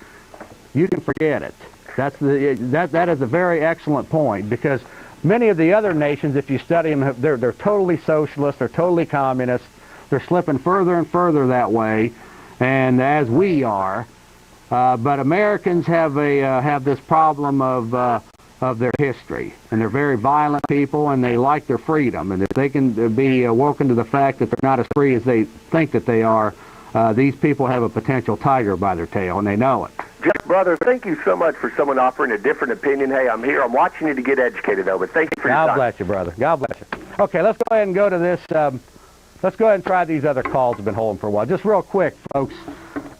you can forget it. That is a very excellent point, because many of the other nations, if you study them, they're totally socialist, they're totally communist, they're slipping further and further that way, and as we are. But Americans have this problem of their history, and they're very violent people, and they like their freedom. And if they can be awoken to the fact that they're not as free as they think that they are, these people have a potential tiger by their tail, and they know it. Jeff, Brother, thank you so much for someone offering a different opinion. Hey, I'm here. I'm watching you to get educated, though, but thank you for your time. God bless you, brother. God bless you. Okay, let's go ahead and go to this. Let's go ahead and try these other calls we've been holding for a while. Just real quick, folks.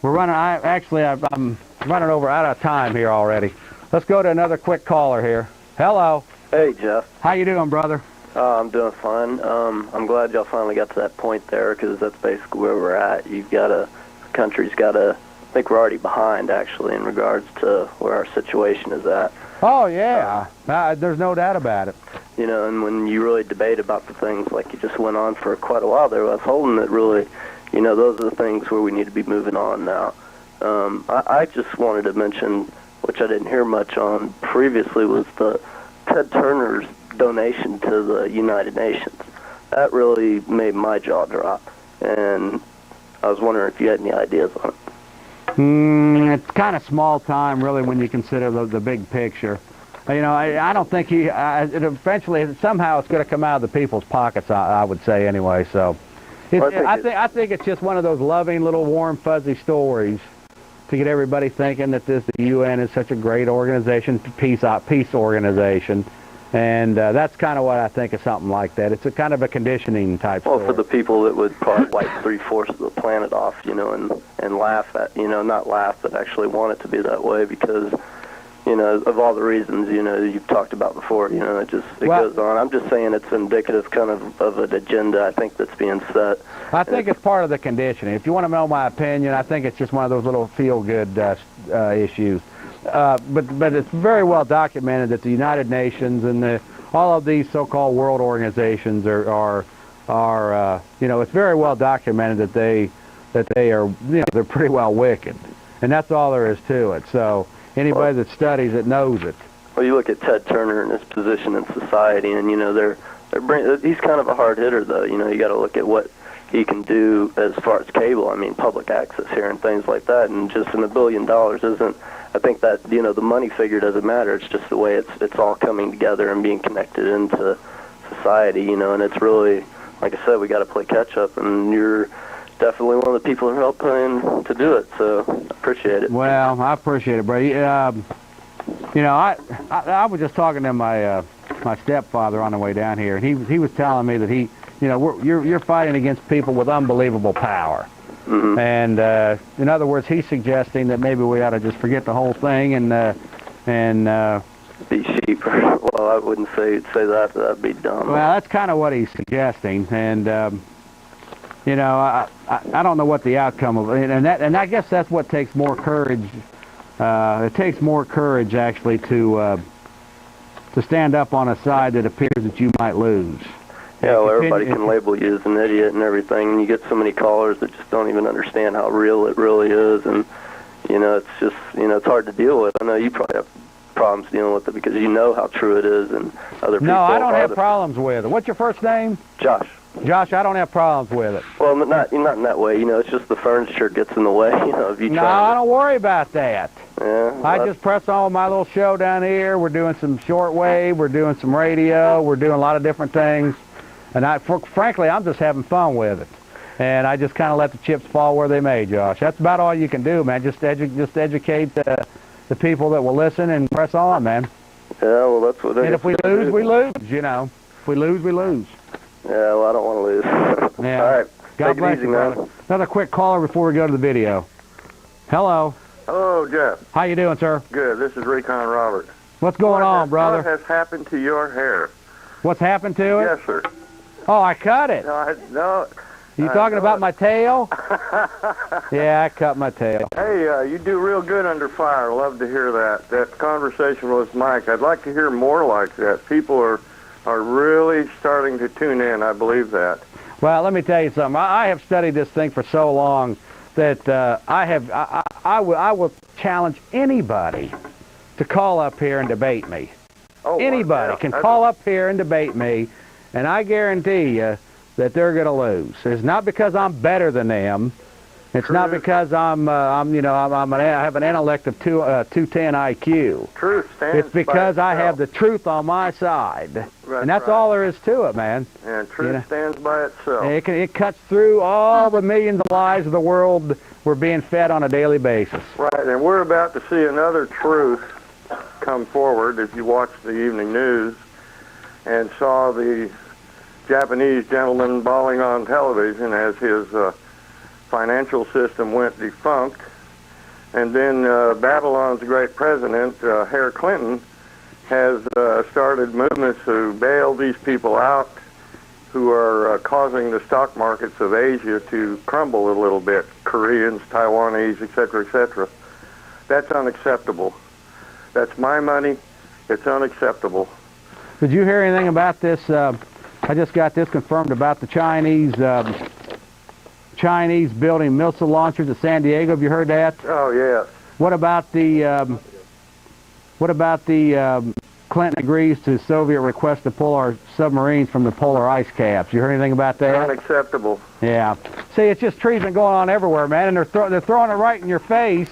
We're running. I'm running over out of time here already. Let's go to another quick caller here. Hello. Hey, Jeff. How you doing, brother? I'm doing fine. I'm glad y'all finally got to that point there, because that's basically where we're at. The country's got to. I think we're already behind, actually, in regards to where our situation is at. Oh yeah, there's no doubt about it. You know, and when you really debate about the things like you just went on for quite a while there, I was holding that really, you know, those are the things where we need to be moving on now. I just wanted to mention, which I didn't hear much on previously, was the Ted Turner's donation to the United Nations. That really made my jaw drop, and I was wondering if you had any ideas on it. It's kind of small time, really, when you consider the big picture. You know, I don't think eventually, somehow it's going to come out of the people's pockets, I would say, anyway. So, I think it's just one of those loving little warm, fuzzy stories to get everybody thinking that the UN is such a great organization, peace organization. And that's kind of what I think of something like that. It's a kind of a conditioning type story. Well, for the people that would probably wipe 3/4 of the planet off, you know, and laugh at, you know, not laugh, but actually want it to be that way because, you know, of all the reasons, you know, you've talked about before, you know, it goes on. I'm just saying it's indicative kind of an agenda, I think, that's being set. I think it's part of the conditioning. If you want to know my opinion, I think it's just one of those little feel-good issues. But it's very well documented that the United Nations and all of these so-called world organizations are you know, it's very well documented that they are, you know, they're pretty well wicked, and that's all there is to it. So anybody that studies it knows it. Well, you look at Ted Turner and his position in society, and you know he's kind of a hard hitter, though. You know, you got to look at what he can do as far as cable. I mean, public access here and things like that, and just in $1 billion isn't. I think that, you know, the money figure doesn't matter. It's just the way it's all coming together and being connected into society, you know, and it's really, like I said, we got to play catch up, and you're definitely one of the people who helped plan to do it, so I appreciate it. Well, I appreciate it, bro. You know, I was just talking to my stepfather on the way down here, and he was telling me that you know, you're fighting against people with unbelievable power. Mm-hmm. And in other words, he's suggesting that maybe we ought to just forget the whole thing and be sheep. Well, I wouldn't say that. That'd be dumb. Well, that's kind of what he's suggesting, and you know, I don't know what the outcome of it, and I guess that's what takes more courage. It takes more courage actually to stand up on a side that appears that you might lose. Yeah, well, everybody can label you as an idiot and everything, and you get so many callers that just don't even understand how real it really is, and, you know, it's just, you know, it's hard to deal with. I know you probably have problems dealing with it because you know how true it is, and other people... No, I don't have problems with it. What's your first name? Josh. Josh, I don't have problems with it. Well, not in that way, you know, it's just the furniture gets in the way, you know, if you try. No, I don't worry about that. Yeah. Well, I just press on with my little show down here. We're doing some shortwave, we're doing some radio, we're doing a lot of different things. And frankly, I'm just having fun with it. And I just kind of let the chips fall where they may, Josh. That's about all you can do, man. Just educate the people that will listen and press on, man. Yeah, well, that's what... And if we lose, we lose, you know. If we lose, we lose. Yeah, well, I don't want to lose. Yeah. All right. God bless you, brother. Another quick caller before we go to the video. Hello. Hello, Jeff. How you doing, sir? Good. This is Recon Robert. What's going on, brother? What has happened to your hair? What's happened to it? Yes, sir. Oh, I cut it. No. You talking about my tail? Yeah, I cut my tail. Hey, you do real good under fire. Love to hear that. That conversation with Mike. I'd like to hear more like that. People are really starting to tune in. I believe that. Well, let me tell you something. I have studied this thing for so long that I will challenge anybody to call up here and debate me. Oh, anybody can call up here and debate me, and I guarantee you that they're going to lose. It's not because I'm better than them. It's not because I have an intellect of 210 IQ. Truth stands It's because by I have itself. the truth on my side. And that's right. all there is to it, man. And truth stands by itself. It cuts through all the millions of lies of the world we're being fed on a daily basis. Right, and we're about to see another truth come forward. If you watched the evening news and saw the Japanese gentleman bawling on television as his financial system went defunct, and then Babylon's great president, Herr Clinton, has started movements to bail these people out who are causing the stock markets of Asia to crumble a little bit, Koreans, Taiwanese, etc., etc. That's unacceptable. That's my money. It's unacceptable. Did you hear anything about this? I just got this confirmed about the Chinese building missile launchers at San Diego. Have you heard that? Oh, yes. What about the Clinton agrees to Soviet request to pull our submarines from the polar ice caps? You heard anything about that? Unacceptable. Yeah. See, it's just treason going on everywhere, man, and they're throwing it right in your face,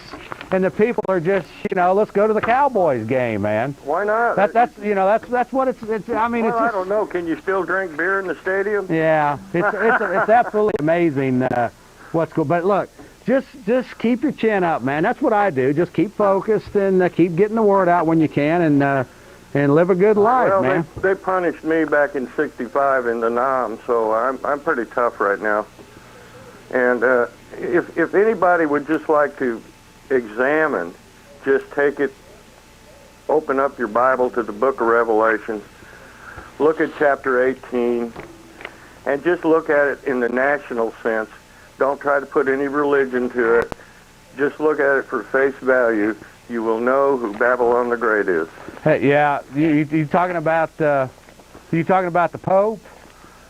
and the people are just, let's go to the Cowboys game, man. Why not? That's what it's. I mean, well, it's just, I don't know. Can you still drink beer in the stadium? Yeah, it's absolutely amazing what's going. But look, just keep your chin up, man. That's what I do. Just keep focused and keep getting the word out when you can, and live a good life, well, man. They punished me back in '65 in the Nam, so I'm pretty tough right now. And if anybody would just like to examine, just take it, open up your Bible to the book of Revelation, look at chapter 18, and just look at it in the national sense. Don't try to put any religion to it. Just look at it for face value. You will know who Babylon the Great is. Hey, yeah, you talking about the Pope?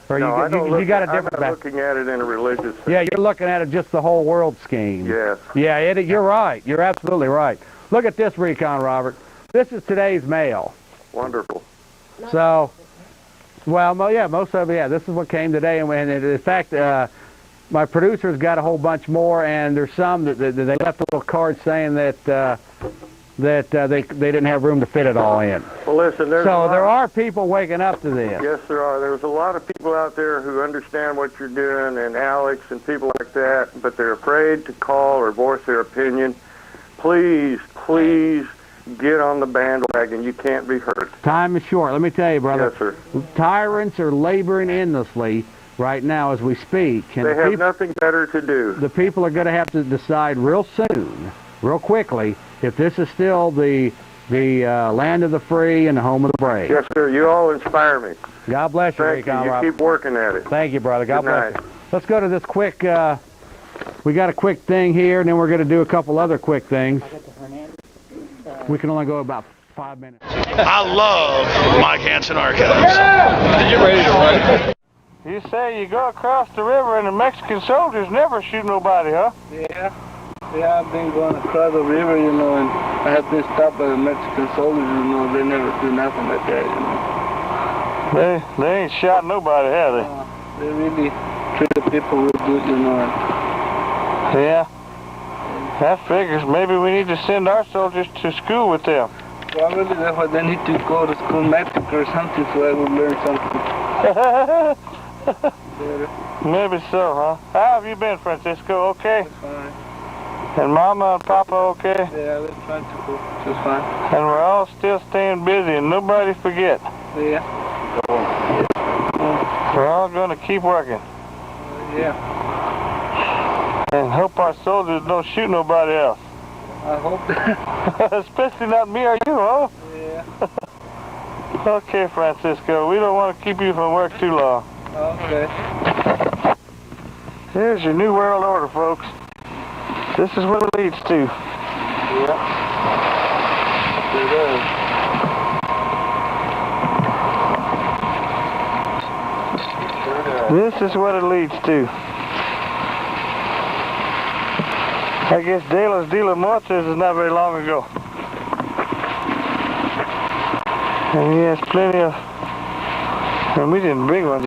Or No, you got a different. I'm not looking at it in a religious sense. Yeah, you're looking at it just the whole world scheme. Yes. Yeah, you're right. You're absolutely right. Look at this recon, Robert. This is today's mail. Wonderful. So, well, yeah, most of it, yeah. This is what came today, and in fact, my producer's got a whole bunch more, and there's some that they left a little card saying that they didn't have room to fit it all in. Well, listen, there are people waking up to this. Yes, there are. There's a lot of people out there who understand what you're doing, and Alex and people like that, but they're afraid to call or voice their opinion. Please, please get on the bandwagon. You can't be hurt. Time is short. Let me tell you, brother. Yes, sir. Tyrants are laboring endlessly right now as we speak. And they have nothing better to do. The people are going to have to decide real soon, real quickly, if this is still the land of the free and the home of the brave. Yes, sir. You all inspire me. God bless you, Thank you. You keep working at it. Thank you, brother. God Good bless night. you. Let's go to this quick. We got a quick thing here, and then we're going to do a couple other quick things. We can only go about 5 minutes. I love Mike Hanson Archives. You ready to run? You say you go across the river and the Mexican soldiers never shoot nobody, huh? Yeah. Yeah, I've been going across the river, and I have been stopped by the Mexican soldiers, they never do nothing like that, They ain't shot nobody, have they? They really treat the people real good, Yeah. That figures. Maybe we need to send our soldiers to school with them. Probably that's why they need to go to school in Mexico or something, so I would learn something. Maybe so, huh? How have you been, Francisco? Okay? Fine. And Mama and Papa okay? Yeah, they're trying to go just fine. And we're all still staying busy, and nobody forget. Yeah. We're all going to keep working. Yeah. And hope our soldiers don't shoot nobody else. I hope that. Especially not me or you, huh? Yeah. Okay, Francisco, we don't want to keep you from work too long. Okay. Here's your new world order, folks. This is what it leads to. Yeah. It is. This is what it leads to. I guess De los Muertos is not very long ago. And he has plenty of... And we didn't bring one.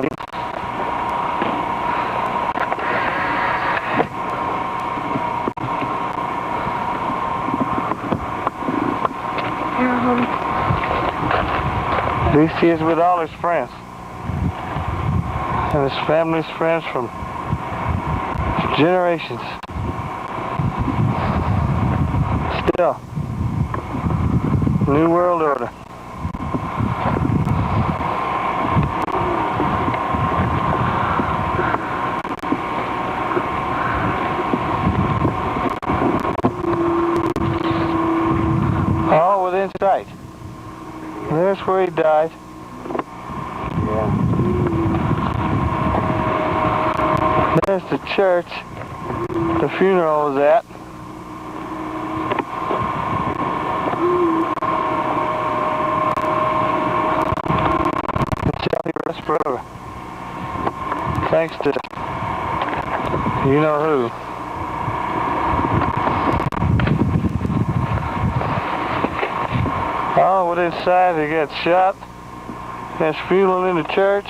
At least he is with all his friends. And his family's friends from generations. Still, New World Order. All within sight. There's where he died. Yeah. There's the church the funeral was at. Until he rests forever. Thanks to you know who. Oh, within sight, he got shot. There's funeral in the church.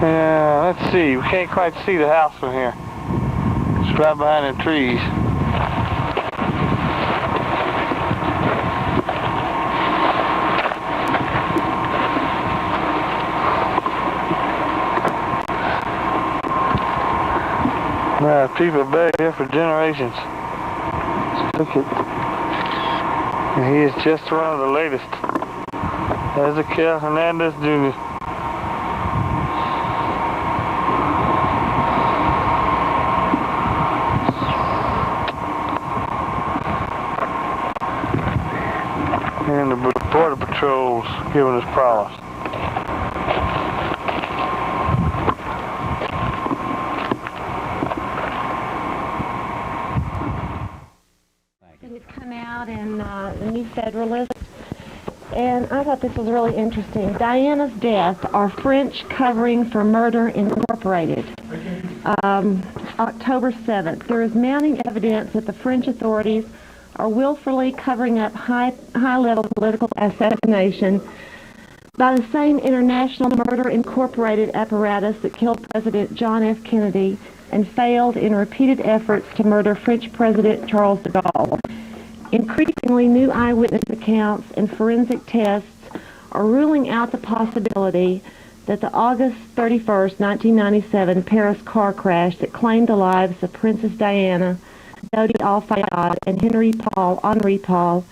Yeah, let's see. We can't quite see the house from here. It's right behind the trees. People buried here for generations. Look at. And he is just one of the latest. Ezekiel Hernandez Jr. And the Border Patrol's giving us problems. Come out in the New Federalist, and I thought this was really interesting. Diana's death, Our French Covering for Murder Incorporated, October 7th. There is mounting evidence that the French authorities are willfully covering up high-level political assassination by the same International Murder Incorporated apparatus that killed President John F. Kennedy and failed in repeated efforts to murder French President Charles de Gaulle. Increasingly, new eyewitness accounts and forensic tests are ruling out the possibility that the August 31st, 1997 Paris car crash that claimed the lives of Princess Diana, Dodi Al-Fayed, and Henri Paul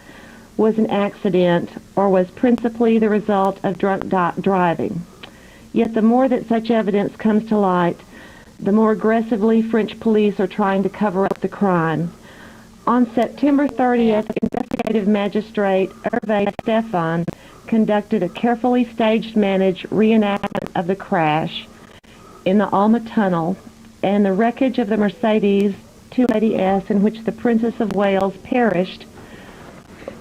was an accident or was principally the result of drunk driving. Yet the more that such evidence comes to light, the more aggressively French police are trying to cover up the crime. On September 30th, investigative magistrate Hervé Stephan conducted a carefully staged-managed reenactment of the crash in the Alma Tunnel, and the wreckage of the Mercedes 280S in which the Princess of Wales perished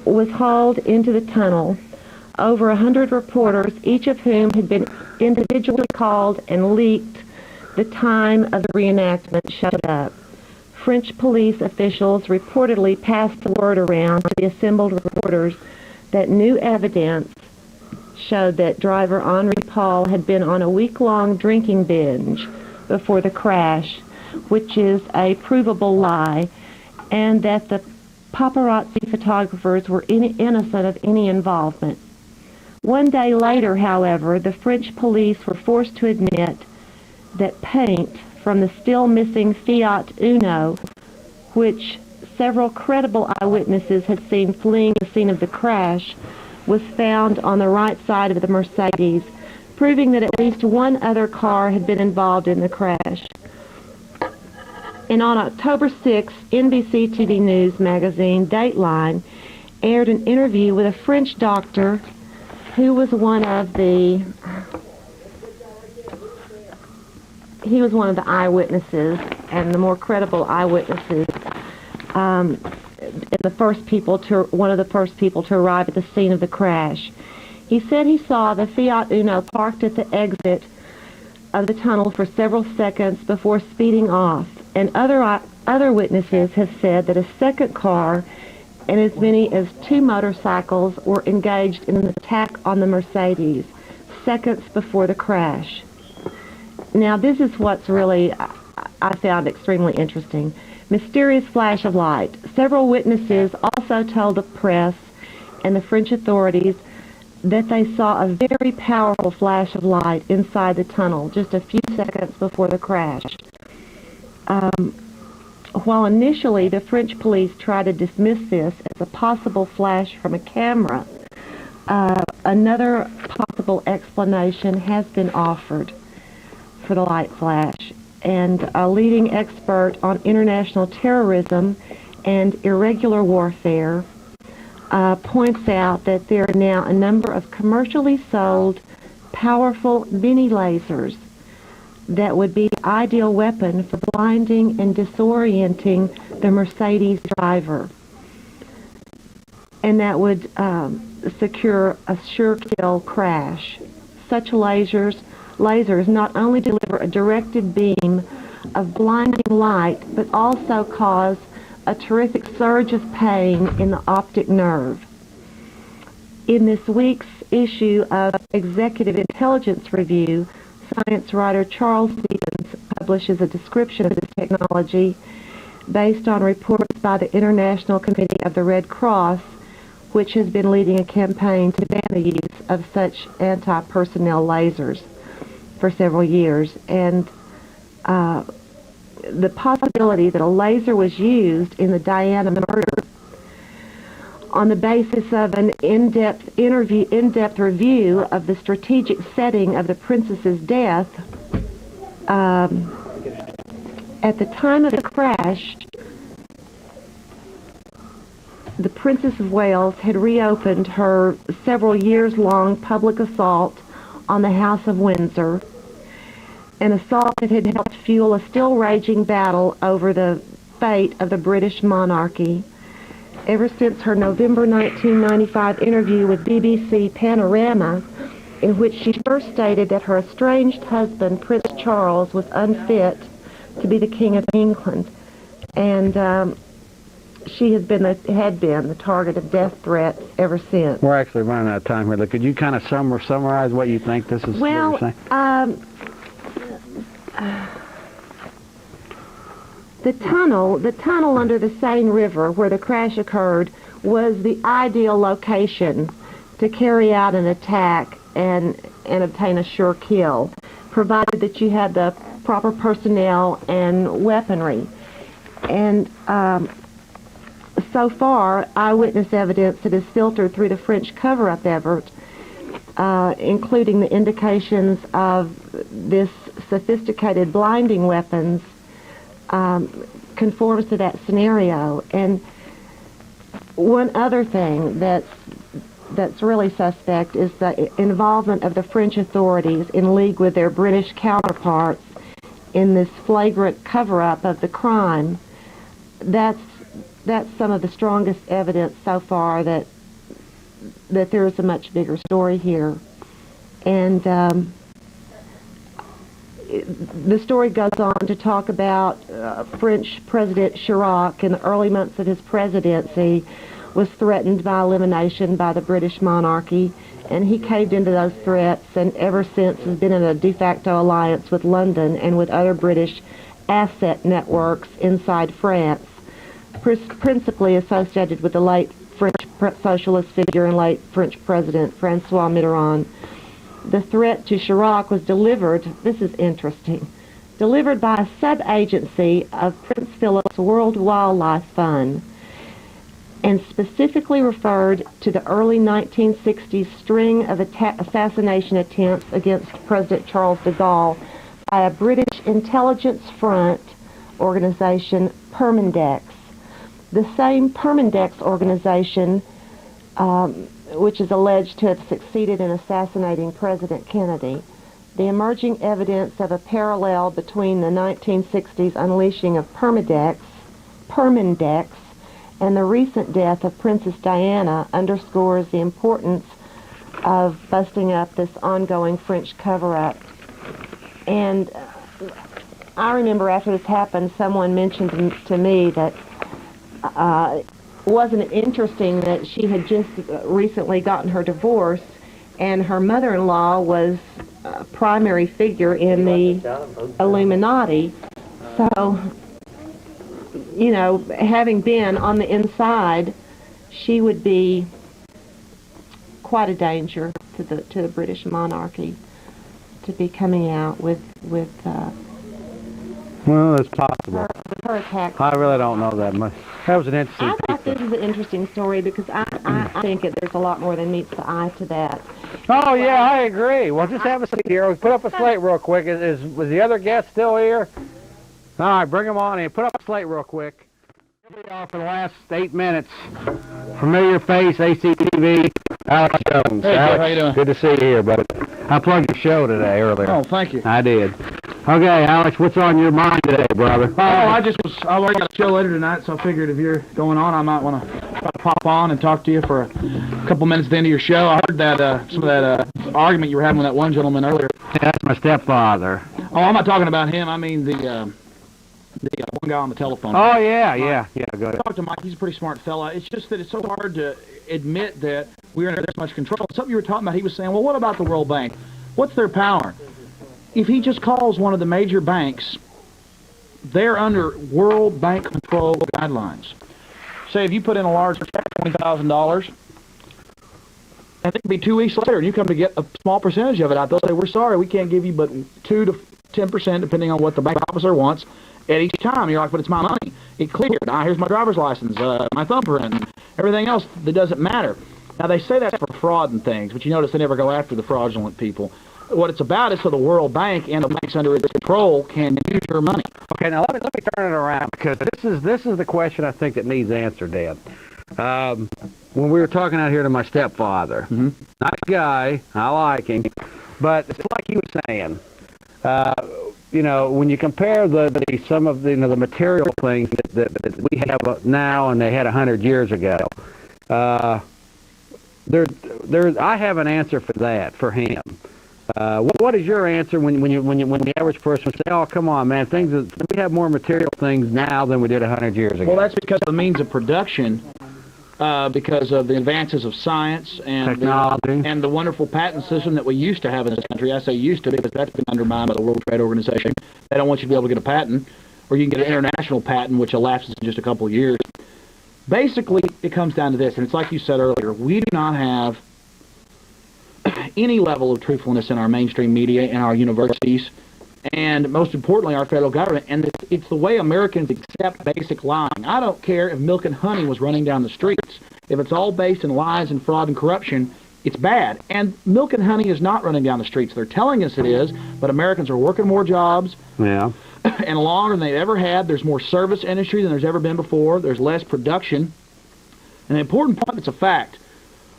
was hauled into the tunnel. Over 100 reporters, each of whom had been individually called and leaked the time of the reenactment, showed up. French police officials reportedly passed the word around to the assembled reporters that new evidence showed that driver Henri Paul had been on a week-long drinking binge before the crash, which is a provable lie, and that the paparazzi photographers were innocent of any involvement. One day later, however, the French police were forced to admit that paint from the still missing Fiat Uno, which several credible eyewitnesses had seen fleeing the scene of the crash, was found on the right side of the Mercedes, proving that at least one other car had been involved in the crash. And on October 6th, NBC TV News magazine Dateline aired an interview with a French doctor who was one of the eyewitnesses and the more credible eyewitnesses, and one of the first people to arrive at the scene of the crash. He said he saw the Fiat Uno parked at the exit of the tunnel for several seconds before speeding off, and other witnesses have said that a second car and as many as 2 motorcycles were engaged in an attack on the Mercedes seconds before the crash. Now, this is what's really, I found extremely interesting. Mysterious flash of light. Several witnesses also told the press and the French authorities that they saw a very powerful flash of light inside the tunnel just a few seconds before the crash. While initially the French police tried to dismiss this as a possible flash from a camera, another possible explanation has been offered for the light flash, and a leading expert on international terrorism and irregular warfare points out that there are now a number of commercially sold powerful mini lasers that would be the ideal weapon for blinding and disorienting the Mercedes driver, and that would secure a sure kill crash. Such lasers not only deliver a directed beam of blinding light, but also cause a terrific surge of pain in the optic nerve. In this week's issue of Executive Intelligence Review, science writer Charles Stevens publishes a description of this technology based on reports by the International Committee of the Red Cross, which has been leading a campaign to ban the use of such anti-personnel lasers for several years. And the possibility that a laser was used in the Diana murder on the basis of an in-depth review of the strategic setting of the princess's death. At the time of the crash, the Princess of Wales had reopened her several years-long public assault on the House of Windsor, an assault that had helped fuel a still-raging battle over the fate of the British monarchy. Ever since her November 1995 interview with BBC Panorama, in which she first stated that her estranged husband, Prince Charles, was unfit to be the King of England, and she had been the target of death threats ever since. We're actually running out of time here. Could you kind of summarize what you think this is? Well, what you're saying? The tunnel under the Seine River where the crash occurred was the ideal location to carry out an attack and obtain a sure kill, provided that you had the proper personnel and weaponry. And so far, eyewitness evidence that has filtered through the French cover-up effort, including the indications of this sophisticated blinding weapons, conforms to that scenario. And one other thing that's really suspect is the involvement of the French authorities in league with their British counterparts in this flagrant cover-up of the crime. That's some of the strongest evidence so far that there is a much bigger story here. And the story goes on to talk about French President Chirac in the early months of his presidency was threatened by elimination by the British monarchy, and he caved into those threats, and ever since has been in a de facto alliance with London and with other British asset networks inside France, principally associated with the late French socialist figure and late French President Francois Mitterrand. The threat to Chirac was delivered, this is interesting, delivered by a sub-agency of Prince Philip's World Wildlife Fund, and specifically referred to the early 1960s string of assassination attempts against President Charles de Gaulle by a British intelligence front organization, Permindex. The same Permindex organization which is alleged to have succeeded in assassinating President Kennedy. The emerging evidence of a parallel between the 1960s unleashing of Permindex, and the recent death of Princess Diana underscores the importance of busting up this ongoing French cover-up. And I remember after this happened, someone mentioned to me that wasn't it interesting that she had just recently gotten her divorce, and her mother-in-law was a primary figure in the Illuminati. So, you know, having been on the inside, she would be quite a danger to the British monarchy to be coming out with Well, it's possible. her attack. I really don't know that much. That was an interesting I thought this is an interesting story because I think there's a lot more than meets the eye to that. Oh, yeah, I agree. Well, just have a seat here. We'll put up a slate real quick. Was the other guest still here? All right, bring him on in. Put up a slate real quick. Here we are for the last 8 minutes. Familiar face, ACTV, Alex Jones. Hey, Alex, Jeff, how you doing? Good to see you here, buddy. I plugged your show today earlier. Oh, thank you. I did. Okay, Alex, what's on your mind today, brother? I already got a show later tonight, so I figured if you're going on, I might want to pop on and talk to you for a couple minutes at the end of your show. I heard that some of that argument you were having with that one gentleman earlier. Yeah, that's my stepfather. Oh, I'm not talking about him. I mean the one guy on the telephone. Oh, yeah, go ahead. I talked to Mike. He's a pretty smart fella. It's just that it's so hard to admit that we're under this much control. Something you were talking about, he was saying, well, what about the World Bank? What's their power? If he just calls one of the major banks, they're under World Bank control guidelines. Say if you put in a large check, $20,000, and it could be 2 weeks later, and you come to get a small percentage of it out, they'll say, we're sorry, we can't give you but 2 to 10%, depending on what the bank officer wants at each time. You're like, but it's my money. It cleared. Now here's my driver's license, my thumbprint, and everything else that doesn't matter. Now they say that's for fraud and things, but you notice they never go after the fraudulent people. What it's about is so the World Bank and the banks under its control can use your money. Okay, now let me turn it around, because this is the question I think that needs answered, Dad. When we were talking out here to my stepfather, nice guy, I like him, but it's like he was saying, you know, when you compare some of the material things that we have now and they had 100 years ago, I have an answer for that for him. What is your answer when the average person say, "Oh, come on, man, we have more material things now than we did 100 years ago"? Well, that's because of the means of production, because of the advances of science and technology and the wonderful patent system that we used to have in this country. I say used to because that's been undermined by the World Trade Organization. They don't want you to be able to get a patent, or you can get an international patent, which elapses in just a couple of years. Basically, it comes down to this, and it's like you said earlier: we do not have any level of truthfulness in our mainstream media and our universities, and most importantly, our federal government. And it's the way Americans accept basic lying. I don't care if milk and honey was running down the streets. If it's all based in lies and fraud and corruption, it's bad. And milk and honey is not running down the streets. They're telling us it is, but Americans are working more jobs. Yeah. And longer than they've ever had. There's more service industry than there's ever been before. There's less production. And an important point that's a fact: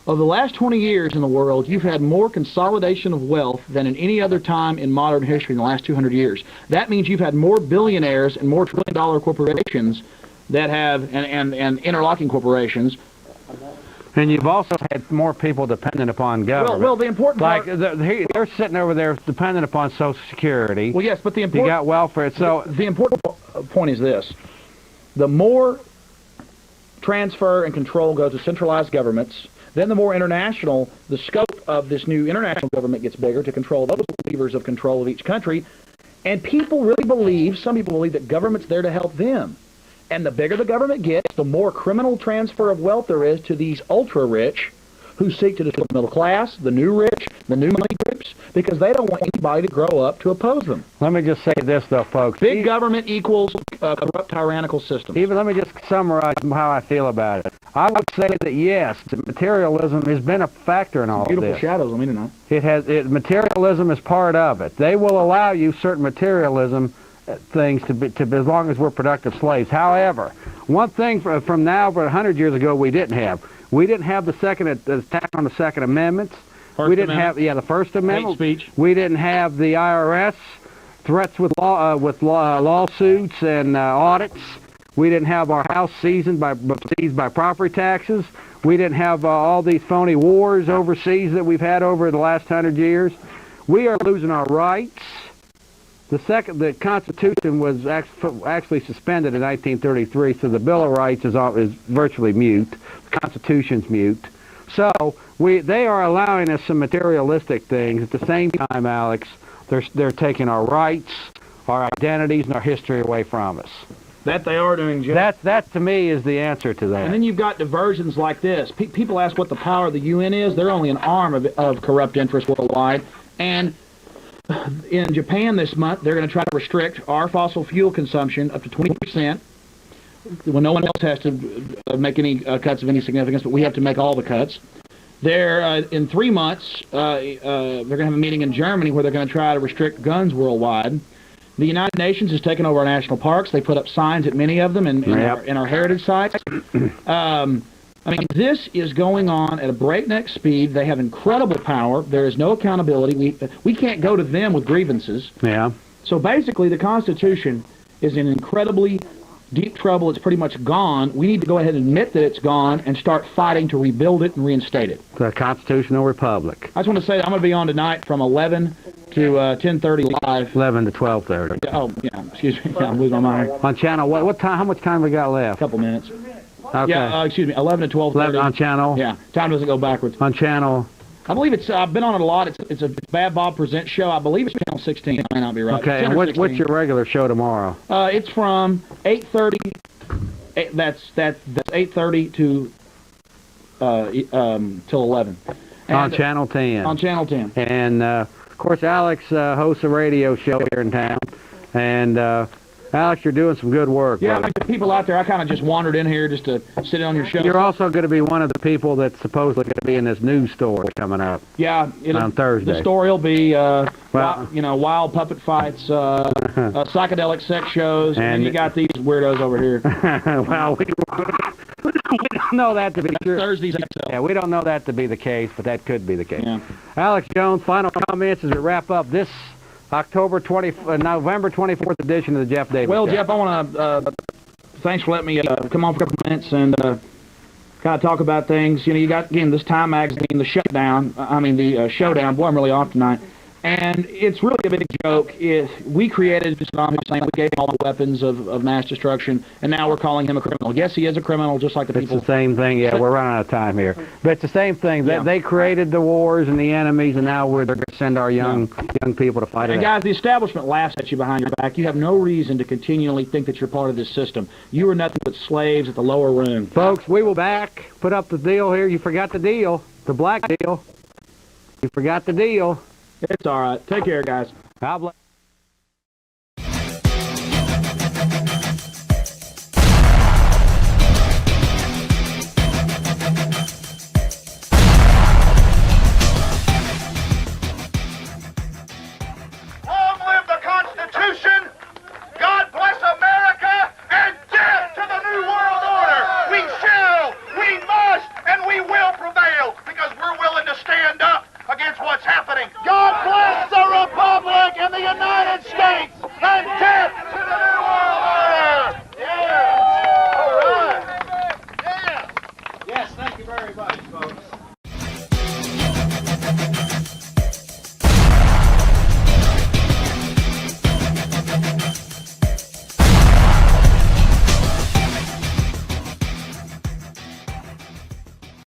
over the last 20 years in the world, you've had more consolidation of wealth than in any other time in modern history in the last 200 years. That means you've had more billionaires and more trillion-dollar corporations that have, and interlocking corporations. And you've also had more people dependent upon government. Well, the important part... they're sitting over there dependent upon Social Security. Well, yes, but the important... You got welfare, so... The important point is this. The more transfer and control goes to centralized governments, then the more international the scope of this new international government gets bigger to control those levers of control of each country. And people really believe, some people believe, that government's there to help them. And the bigger the government gets, the more criminal transfer of wealth there is to these ultra-rich who seek to destroy the middle class, the new rich, the new money groups, because they don't want anybody to grow up to oppose them. Let me just say this, though, folks. Big government equals a corrupt, tyrannical system. Let me just summarize how I feel about it. I would say that, yes, materialism has been a factor in all of this. Beautiful shadows, I mean, not. Materialism is part of it. They will allow you certain materialism things to be as long as we're productive slaves. However, one thing from now for 100 years ago we didn't have. We didn't have the attack on the Second Amendment. We didn't have the First Amendment. Hate speech. We didn't have the IRS threats with lawsuits and audits. We didn't have our house seized by property taxes. We didn't have all these phony wars overseas that we've had over the last 100 years. We are losing our rights. The Constitution was actually suspended in 1933, so the Bill of Rights is virtually mute. The Constitution's mute. So they are allowing us some materialistic things. At the same time, Alex, they're taking our rights, our identities, and our history away from us. That they are doing, Jeff. That to me is the answer to that. And then you've got diversions like this. People ask what the power of the UN is. They're only an arm of corrupt interests worldwide. And in Japan this month, they're going to try to restrict our fossil fuel consumption up to 20%. When no one else has to make any cuts of any significance, but we have to make all the cuts. They're in 3 months, they're going to have a meeting in Germany where they're going to try to restrict guns worldwide. The United Nations has taken over our national parks. They put up signs at many of them in our heritage sites. I mean, this is going on at a breakneck speed. They have incredible power. There is no accountability. We can't go to them with grievances. Yeah. So basically, the Constitution is in incredibly deep trouble. It's pretty much gone. We need to go ahead and admit that it's gone and start fighting to rebuild it and reinstate it. The constitutional republic. I just want to say that I'm going to be on tonight from 11 to 10:30 live. 11 to 12:30. Oh, yeah. Excuse me. I'm losing my mind. On channel what time? How much time we got left? A couple minutes. Okay. Yeah. Excuse me. 11 to 12:30. On channel. Yeah. Time doesn't go backwards. On channel. I believe it's. I've been on it a lot. It's a Bad Bob Presents show. I believe it's channel 16. I may not be right. Okay. And what's your regular show tomorrow? It's from 8:30. That's 8:30 to till 11. And on channel 10. On channel 10. And of course, Alex hosts a radio show here in town, and. Alex, you're doing some good work. Yeah, I mean, the people out there, I kind of just wandered in here just to sit on your show. You're also going to be one of the people that's supposedly going to be in this news story coming up. Yeah, on Thursday. The story will be, wild puppet fights, psychedelic sex shows, and you got these weirdos over here. Well, we don't know that to be true. Thursday's episode. Yeah, we don't know that to be the case, but that could be the case. Yeah. Alex Jones, final comments as we wrap up this November 24th edition of the Jeff Davis Well, Show. Jeff, I want to thanks for letting me come on for a couple minutes and kind of talk about things. You know, you got, again, this Time magazine, the showdown. Boy, I'm really off tonight. And it's really a big joke. We created Saddam Hussein. We gave him all the weapons of mass destruction, and now we're calling him a criminal. Yes, he is a criminal, just like the people. It's the same thing. Yeah, we're running out of time here. But it's the same thing. They created the wars and the enemies, and now they're going to send our young people to fight it. And guys, the establishment laughs at you behind your back. You have no reason to continually think that you're part of this system. You are nothing but slaves at the lower rung. Folks, we will put up the deal here. You forgot the deal. The black deal. You forgot the deal. It's all right. Take care, guys. God bless.